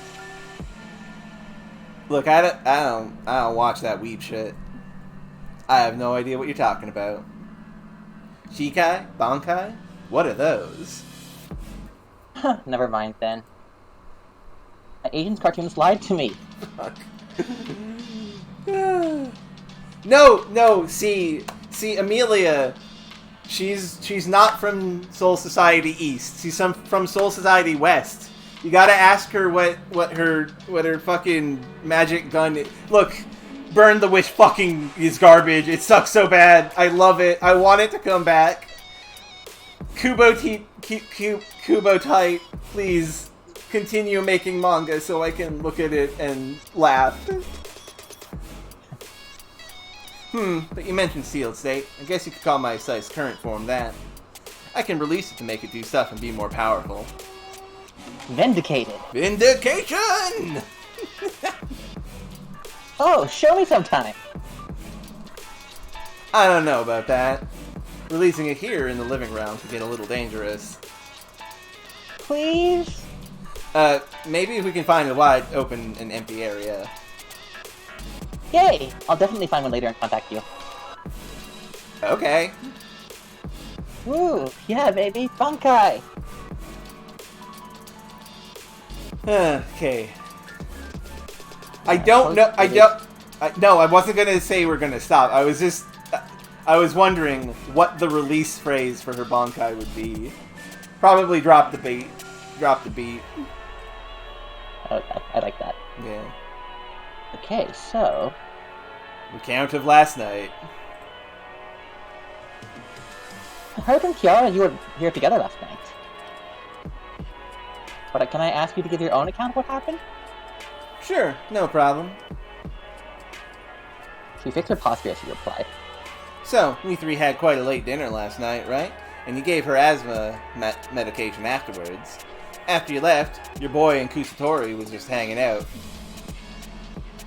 Look, I don't watch that weeb shit. I have no idea what you're talking about. Shikai? Bankai? What are those? Never mind then. My agent's cartoons lied to me. Fuck. No, see, Amelia, she's not from Soul Society East. She's from Soul Society West. You gotta ask her what her fucking magic gun is. Look, Burn the Witch fucking is garbage. It sucks so bad. I love it. I want it to come back. Kubo Tight, please continue making manga so I can look at it and laugh. But you mentioned sealed state. I guess you could call my scythe's current form that. I can release it to make it do stuff and be more powerful. Vindicated. Vindication! Oh, show me sometime. I don't know about that. Releasing it here in the living room could get a little dangerous. Please? Maybe if we can find a wide open and empty area. Yay! I'll definitely find one later and contact you. Okay. Woo! Yeah, baby! Bankai! Okay. I don't know. No, I wasn't gonna say we're gonna stop. I was wondering what the release phrase for her Bankai would be. Probably drop the beat. Drop the beat. Okay, I like that. Yeah. Okay, so... Recount of last night. I heard from Kiara you were here together last night. But can I ask you to give your own account of what happened? Sure, no problem. She fixed her posture as she replied. So, we three had quite a late dinner last night, right? And you gave her asthma medication afterwards. After you left, your boy and Kusatori was just hanging out.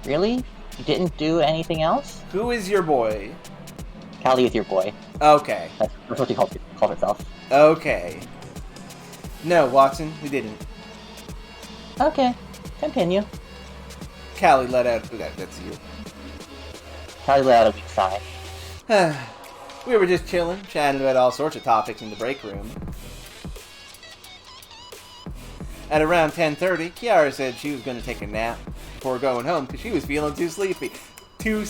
Really? You didn't do anything else? Who is your boy? Callie is your boy. Okay. That's what she calls herself. Okay. No, Watson, we didn't. Okay, continue. Callie let out... Okay, that's you. Callie let out a weak sigh. We were just chilling, chatting about all sorts of topics in the break room. At around 10:30, Kiara said she was going to take a nap before going home because she was feeling too sleepy. We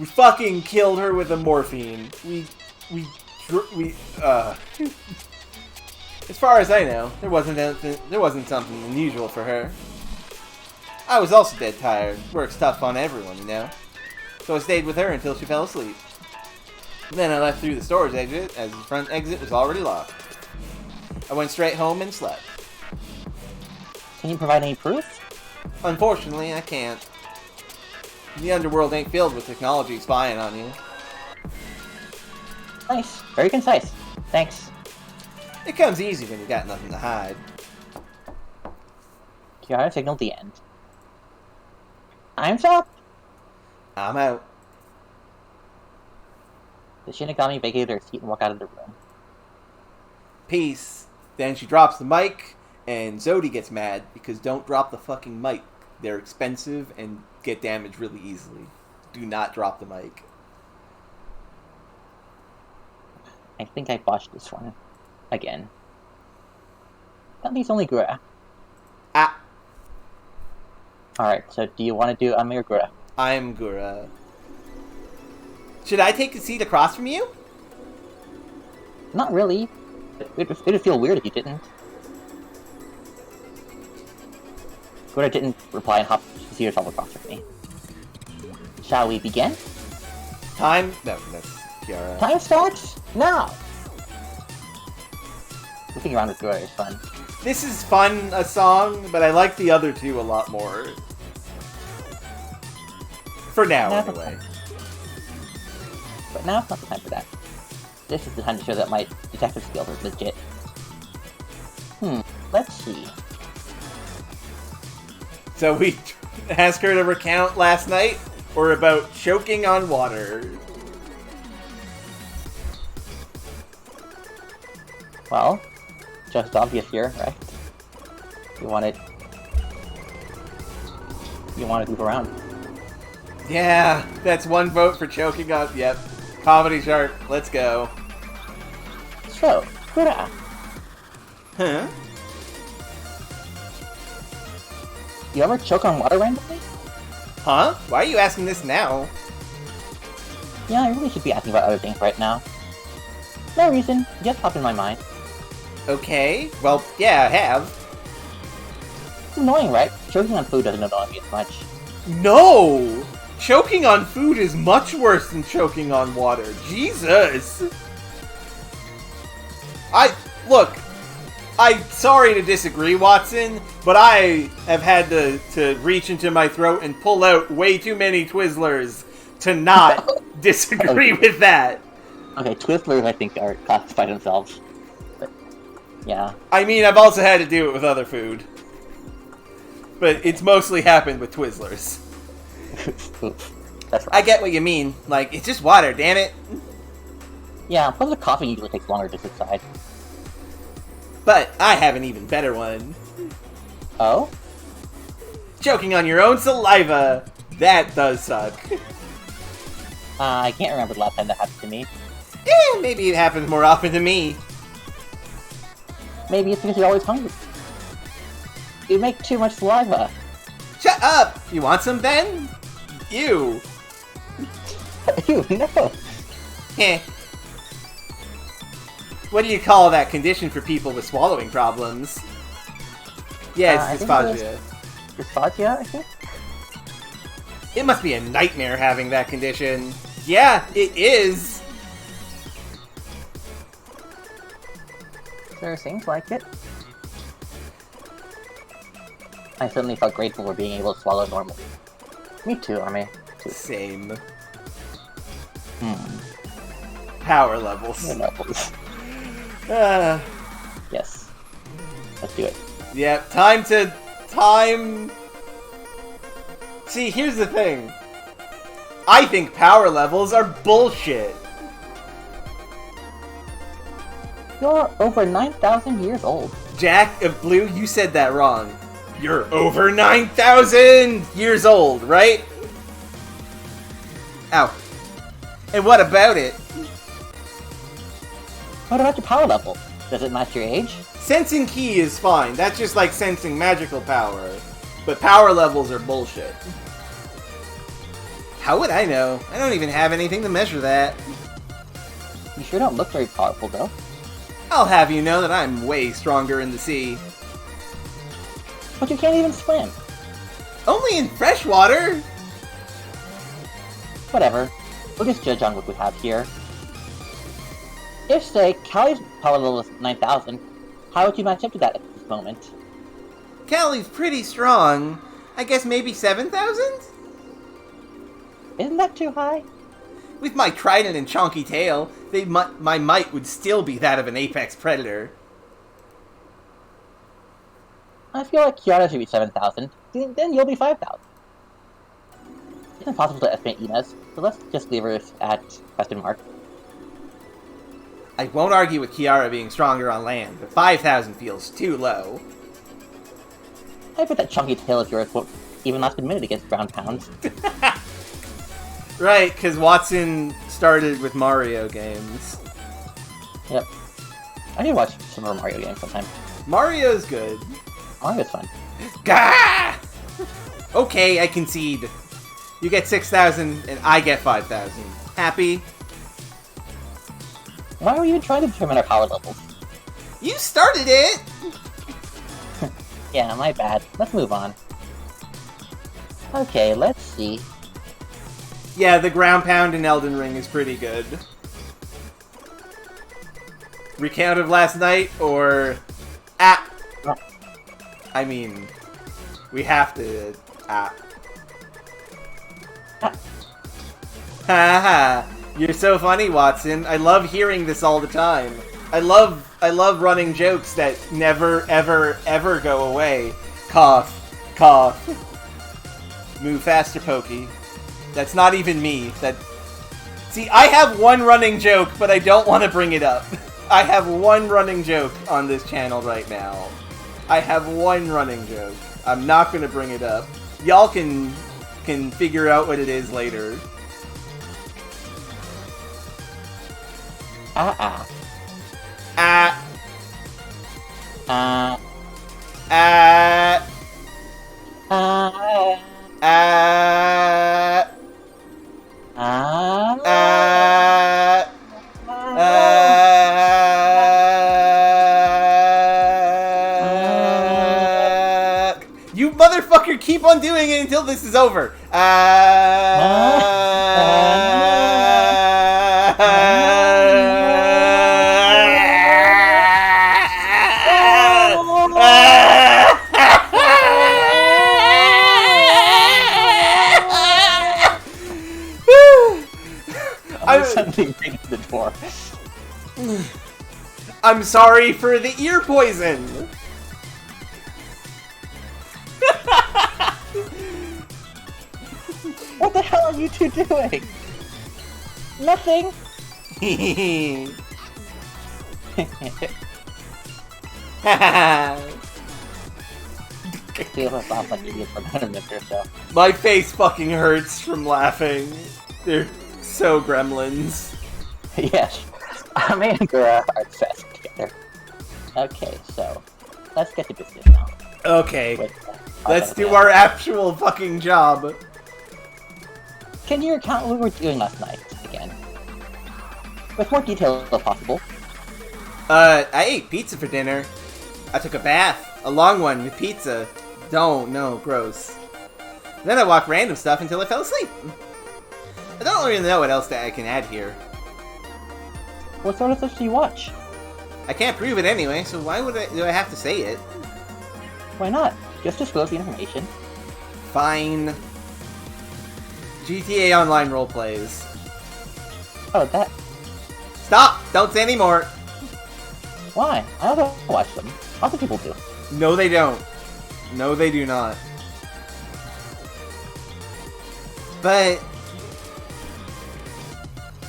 fucking killed her with a morphine. As far as I know, there wasn't something unusual for her. I was also dead tired. Work's tough on everyone, you know. So I stayed with her until she fell asleep. Then I left through the storage exit, as the front exit was already locked. I went straight home and slept. Can you provide any proof? Unfortunately, I can't. The underworld ain't filled with technology spying on you. Nice. Very concise. Thanks. It comes easy when you got nothing to hide. Kiara signaled the end. Time's up! I'm out. The Shinigami vacated her seat and walked out of the room. Peace. Then she drops the mic, and Zodi gets mad because don't drop the fucking mic. They're expensive and get damaged really easily. Do not drop the mic. I think I botched this one. Again. At least only Gura. Ah. Alright, so do you want to do Ami or Gura? I'm Gura. Should I take a seat across from you? Not really. It would feel weird if you didn't. Gura didn't reply and hopped to see herself across from me. Shall we begin? Time? No, that's Kiara. Time starts now! Looking around with Gura is fun. This is fun, a song, but I like the other two a lot more. For now, anyway. But now it's not the time for that. This is the time to show that my detective skills are legit. Let's see. So we asked her to recount last night, or about choking on water. Well, just obvious here, right? You want to move around. Yeah, that's one vote for choking on. Yep. Comedy shark, let's go. So, Gura, Huh? you ever choke on water randomly? Huh? Why are you asking this now? Yeah, I really should be asking about other things right now. No reason, it just popped in my mind. Okay. Well, yeah, I have. It's annoying, right? Choking on food doesn't annoy me as much. No! Choking on food is much worse than choking on water. Jesus! Look, I'm sorry to disagree, Watson, but I have had to reach into my throat and pull out way too many Twizzlers to not disagree with that. Okay, Twizzlers I think are classified themselves. But, yeah. I mean, I've also had to do it with other food. But it's mostly happened with Twizzlers. That's right. I get what you mean. Like, it's just water, damn it. Yeah, plus the coffee usually takes longer to subside. But I have an even better one. Oh? Choking on your own saliva. That does suck. I can't remember the last time that happened to me. Maybe it happens more often to me. Maybe it's because you're always hungry. You make too much saliva. Shut up! You want some then? Ew. Ew, no. Heh. What do you call that condition for people with swallowing problems? Yeah, it's dysphagia. Dysphagia, I think? It must be a nightmare having that condition. Yeah, it is. Sure seems like it. I suddenly felt grateful for being able to swallow normally. Me too, Army. Same. Power levels. Yes. Let's do it. Yep, time... See, here's the thing. I think power levels are bullshit. You're over 9,000 years old. Jack of Blue, you said that wrong. You're over 9,000 years old, right? Ow. And what about it? What about your power level? Does it match your age? Sensing ki is fine. That's just like sensing magical power. But power levels are bullshit. How would I know? I don't even have anything to measure that. You sure don't look very powerful, though. I'll have you know that I'm way stronger in the sea. But you can't even swim. Only in fresh water? Whatever. We'll just judge on what we have here. If, say, Callie's power level is 9,000, How would you match up to that at this moment? Callie's pretty strong. I guess maybe 7,000? Isn't that too high? With my trident and chonky tail, my might would still be that of an apex predator. I feel like Kiara should be 7,000. Then you'll be 5,000. It's impossible to estimate Inez, so let's just leave her at question mark. I won't argue with Kiara being stronger on land, but 5,000 feels too low. I bet that chunky tail of yours won't even last a minute against ground pounds. Right, because Watson started with Mario games. Yep. I need to watch some more Mario games sometime. Mario's good. Mario's fun. Gah! Okay, I concede. You get 6,000, and I get 5,000. Happy? Why were you even trying to determine our power levels? You started it! Yeah, my bad. Let's move on. Okay, let's see. Yeah, the ground pound in Elden Ring is pretty good. Recount of last night, or... I mean, we have to... Haha, you're so funny, Watson. I love hearing this all the time. I love running jokes that never, ever, ever go away. Cough. Cough. Move faster, Pokey. That's not even me. See, I have one running joke, but I don't want to bring it up. I have one running joke on this channel right now. I have one running joke. I'm not going to bring it up. Y'all can figure out what it is later. Ah. You motherfucker, keep on doing it until this is over. Something ringing the door. I'm sorry for the ear poison. What the hell are you two doing? Nothing. See if I laugh like idiots for about a minute or so. My face fucking hurts from laughing. They're so gremlins. Yes, me and Gura are obsessed together. Okay, so let's get to business now. Okay, let's do our actual fucking job. Can you recount what we were doing last night again? With more detail if possible. I ate pizza for dinner. I took a bath, a long one with pizza. No, gross. Then I walked random stuff until I fell asleep. I don't really know what else that I can add here. What sort of stuff do you watch? I can't prove it anyway, so why do I have to say it? Why not? Just disclose the information. Fine. GTA Online roleplays. Oh, that... Stop! Don't say any more! Why? I also watch them. Other people do. No, they don't. No, they do not. But...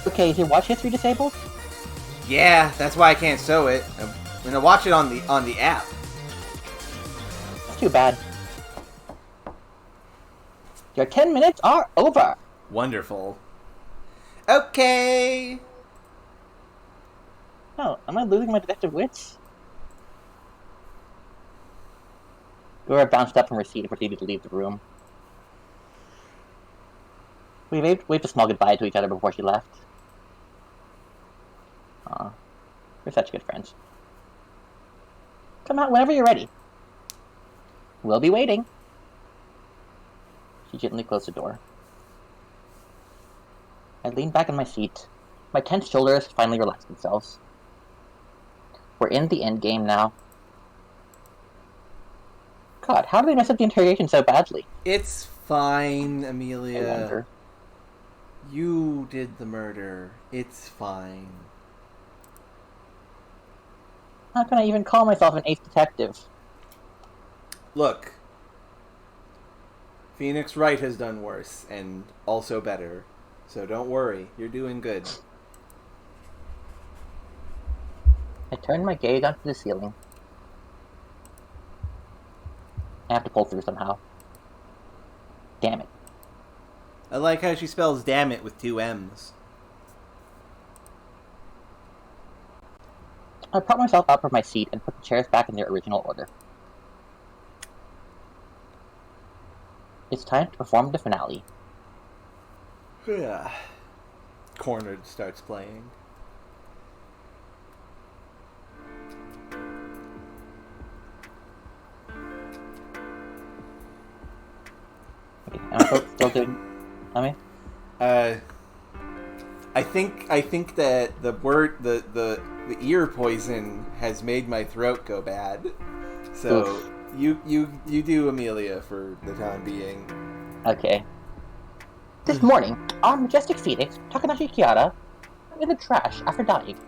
Okay, is your watch history disabled? Yeah, that's why I can't show it. I'm gonna watch it on the app. That's too bad. Your 10 minutes are over! Wonderful. Okay! Oh, am I losing my detective wits? Gura bounced up from her seat and proceeded to leave the room. We waved a small goodbye to each other before she left. Aw, we're such good friends. Come out whenever you're ready. We'll be waiting. She gently closed the door. I leaned back in my seat. My tense shoulders finally relaxed themselves. We're in the end game now. God, how did they mess up the interrogation so badly? It's fine, I Amelia. wonder. You did the murder. It's fine. How can I even call myself an ace detective? Look. Phoenix Wright has done worse, and also better. So don't worry, you're doing good. I turned my gaze onto the ceiling. I have to pull through somehow. Damn it. I like how she spells damn it with 2 M's. I propped myself up from my seat and put the chairs back in their original order. It's time to perform the finale. Cornered starts playing. Okay, I'm still doing... I think that the ear poison has made my throat go bad. So Oof. you do Amelia for the time being. Okay. This morning, our majestic phoenix, Takanashi Kiara, in the trash after dying.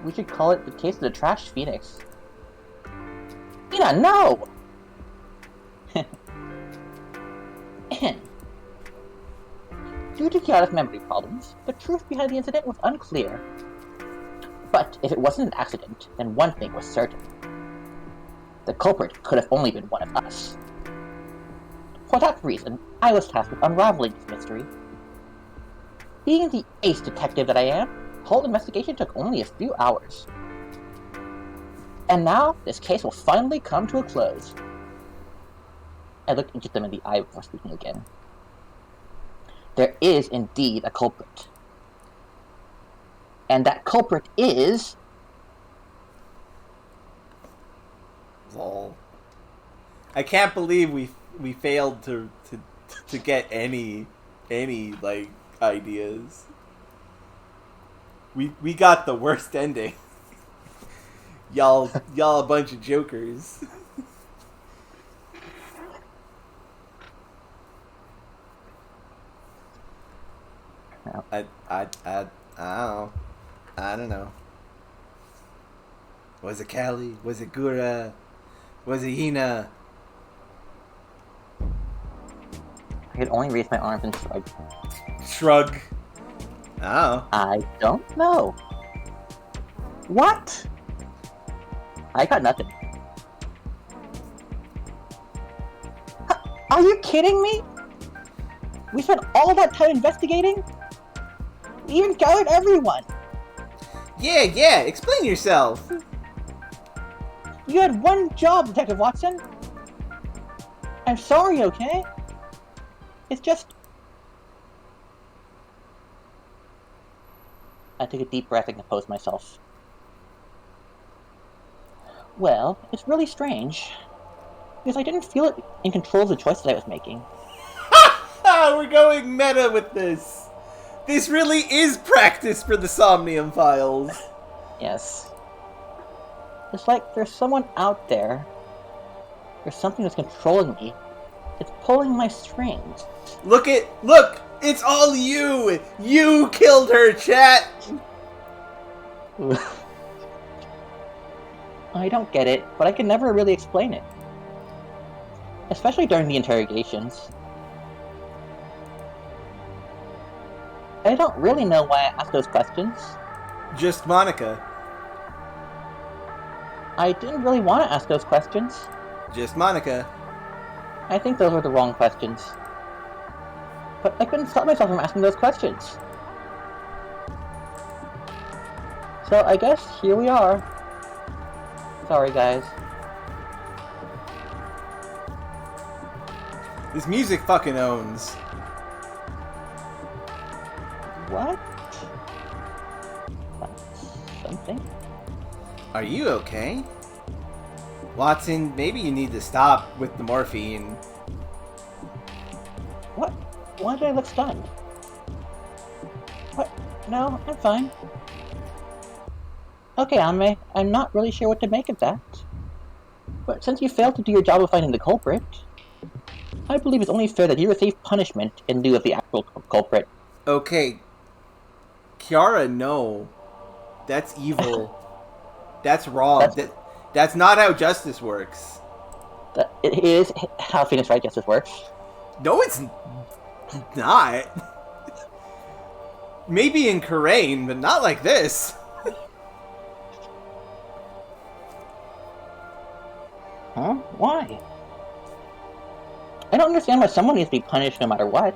We should call it the case of the trash phoenix. Ina, no! Due to Kiara's memory problems, the truth behind the incident was unclear. But if it wasn't an accident, then one thing was certain. The culprit could have only been one of us. For that reason, I was tasked with unraveling this mystery. Being the ace detective that I am, the whole investigation took only a few hours. And now, this case will finally come to a close. I looked each of them in the eye before speaking again. There is indeed a culprit. And that culprit is... Lol. I can't believe we failed to get any like ideas. We got the worst ending. y'all a bunch of jokers. I don't know. Was it Callie? Was it Gura? Was it Hina? I could only raise my arms and shrug. Shrug. Oh. I don't know. What? I got nothing. Are you kidding me? We spent all that time investigating? We even gathered everyone. Yeah, explain yourself. You had one job, Detective Watson. I'm sorry, okay? It's just... I took a deep breath and composed myself. Well, it's really strange. Because I didn't feel it in control of the choices I was making. We're going meta with this. This really is practice for the Somnium Files. Yes. It's like there's someone out there. There's something that's controlling me. It's pulling my strings. Look! It's all you! You killed her, chat! I don't get it, but I can never really explain it. Especially during the interrogations. I don't really know why I asked those questions. Just Monica. I didn't really want to ask those questions. Just Monica. I think those were the wrong questions. But I couldn't stop myself from asking those questions. So I guess here we are. Sorry, guys. This music fucking owns. What? That's something? Are you okay? Watson, maybe you need to stop with the morphine. What? Why did I look stunned? What? No, I'm fine. Okay, Ame, I'm not really sure what to make of that. But since you failed to do your job of finding the culprit, I believe it's only fair that you receive punishment in lieu of the actual culprit. Okay. Kiara, no. That's evil. That's wrong. That's not how justice works. It is how Phoenix Wright justice works. No, it's not. Maybe in Karain, but not like this. Huh? Why? I don't understand why someone needs to be punished no matter what.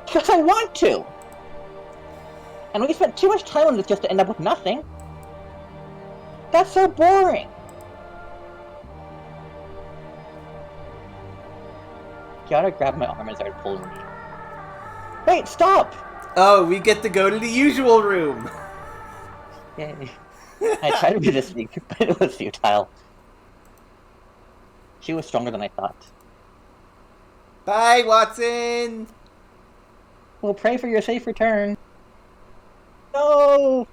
Because I want to! And we spent too much time on this just to end up with nothing. That's so boring! Kiara grabbed my arm and started pulling me. Wait, stop! Oh, we get to go to the usual room. Yay. I tried to do this week, but it was futile. She was stronger than I thought. Bye, Watson! We'll pray for your safe return. No!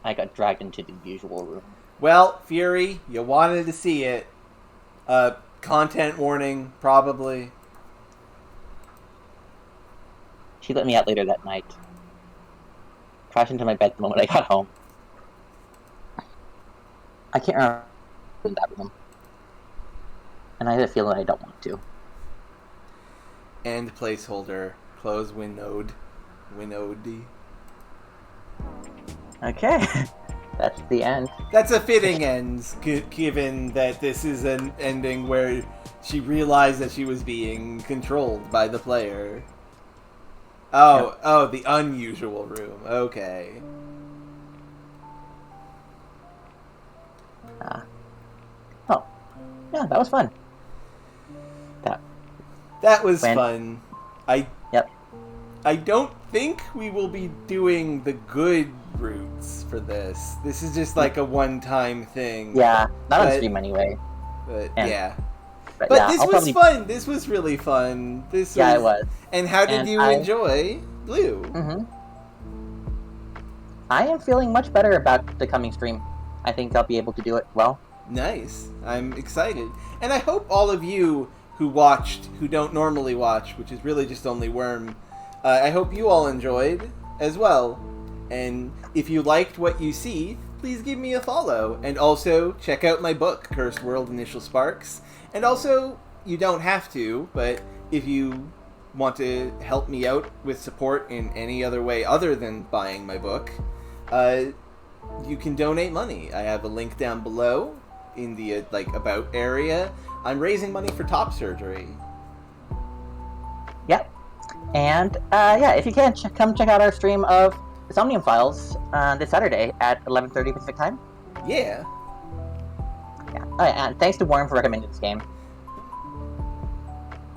I got dragged into the usual room. Well, Fury, you wanted to see it. Content warning, probably. She let me out later that night. Crashed into my bed the moment I got home. I can't remember in that room. And I have a feeling I don't want to. End placeholder. Close windowed. Windowed. Okay. That's the end. That's a fitting end, given that this is an ending where she realized that she was being controlled by the player. Oh, yeah. Oh, the unusual room. Okay. Oh. Yeah, that was fun. That was fun. Yep. I don't think we will be doing the good routes for this. This is just like a one-time thing. Yeah, not on stream anyway. But yeah. But yeah, this was fun. This was really fun. Yeah, it was. And how did you enjoy Blue? Mm-hmm. I am feeling much better about the coming stream. I think I'll be able to do it well. Nice. I'm excited. And I hope all of you who don't normally watch, which is really just only Worm, I hope you all enjoyed as well. And if you liked what you see, please give me a follow. And also, check out my book, Cursed World Initial Sparks. And also, you don't have to, but if you want to help me out with support in any other way other than buying my book, you can donate money. I have a link down below in the about area. I'm raising money for top surgery. Yep. And yeah, if you can, come check out our stream of the Somnium Files this Saturday at 11:30 Pacific time. Yeah. Yeah. Oh, yeah. And thanks to Warren for recommending this game.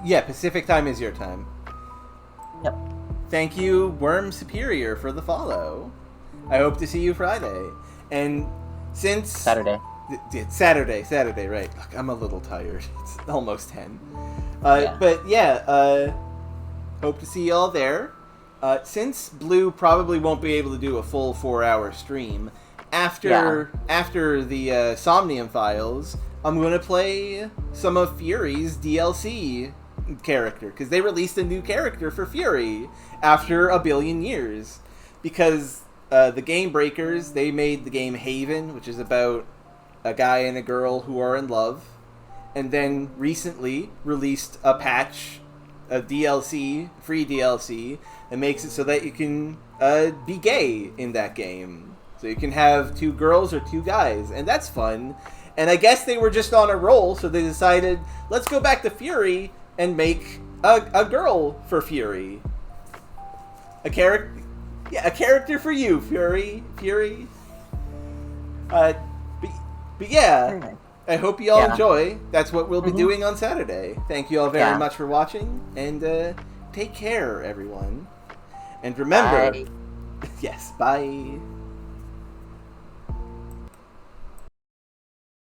Yeah, Pacific time is your time. Yep. Thank you, Worm Superior, for the follow. I hope to see you Friday. And since... Saturday. Saturday, right. Look, I'm a little tired. It's almost 10. Yeah. But yeah, hope to see y'all there. Since Blue probably won't be able to do a full 4-hour stream, after the Somnium Files, I'm going to play some of Fury's DLC character, because they released a new character for Fury after a billion years. Because the Game Breakers, they made the game Haven, which is about a guy and a girl who are in love, and then recently released a patch, a DLC, free DLC, that makes it so that you can be gay in that game. So you can have 2 girls or 2 guys, and that's fun. And I guess they were just on a roll, so they decided, let's go back to Fury and make a girl for Fury. A character for you, Fury. But yeah, I hope you all enjoy. That's what we'll be doing on Saturday. Thank you all very much for watching, and take care, everyone. And remember, bye. Yes, bye.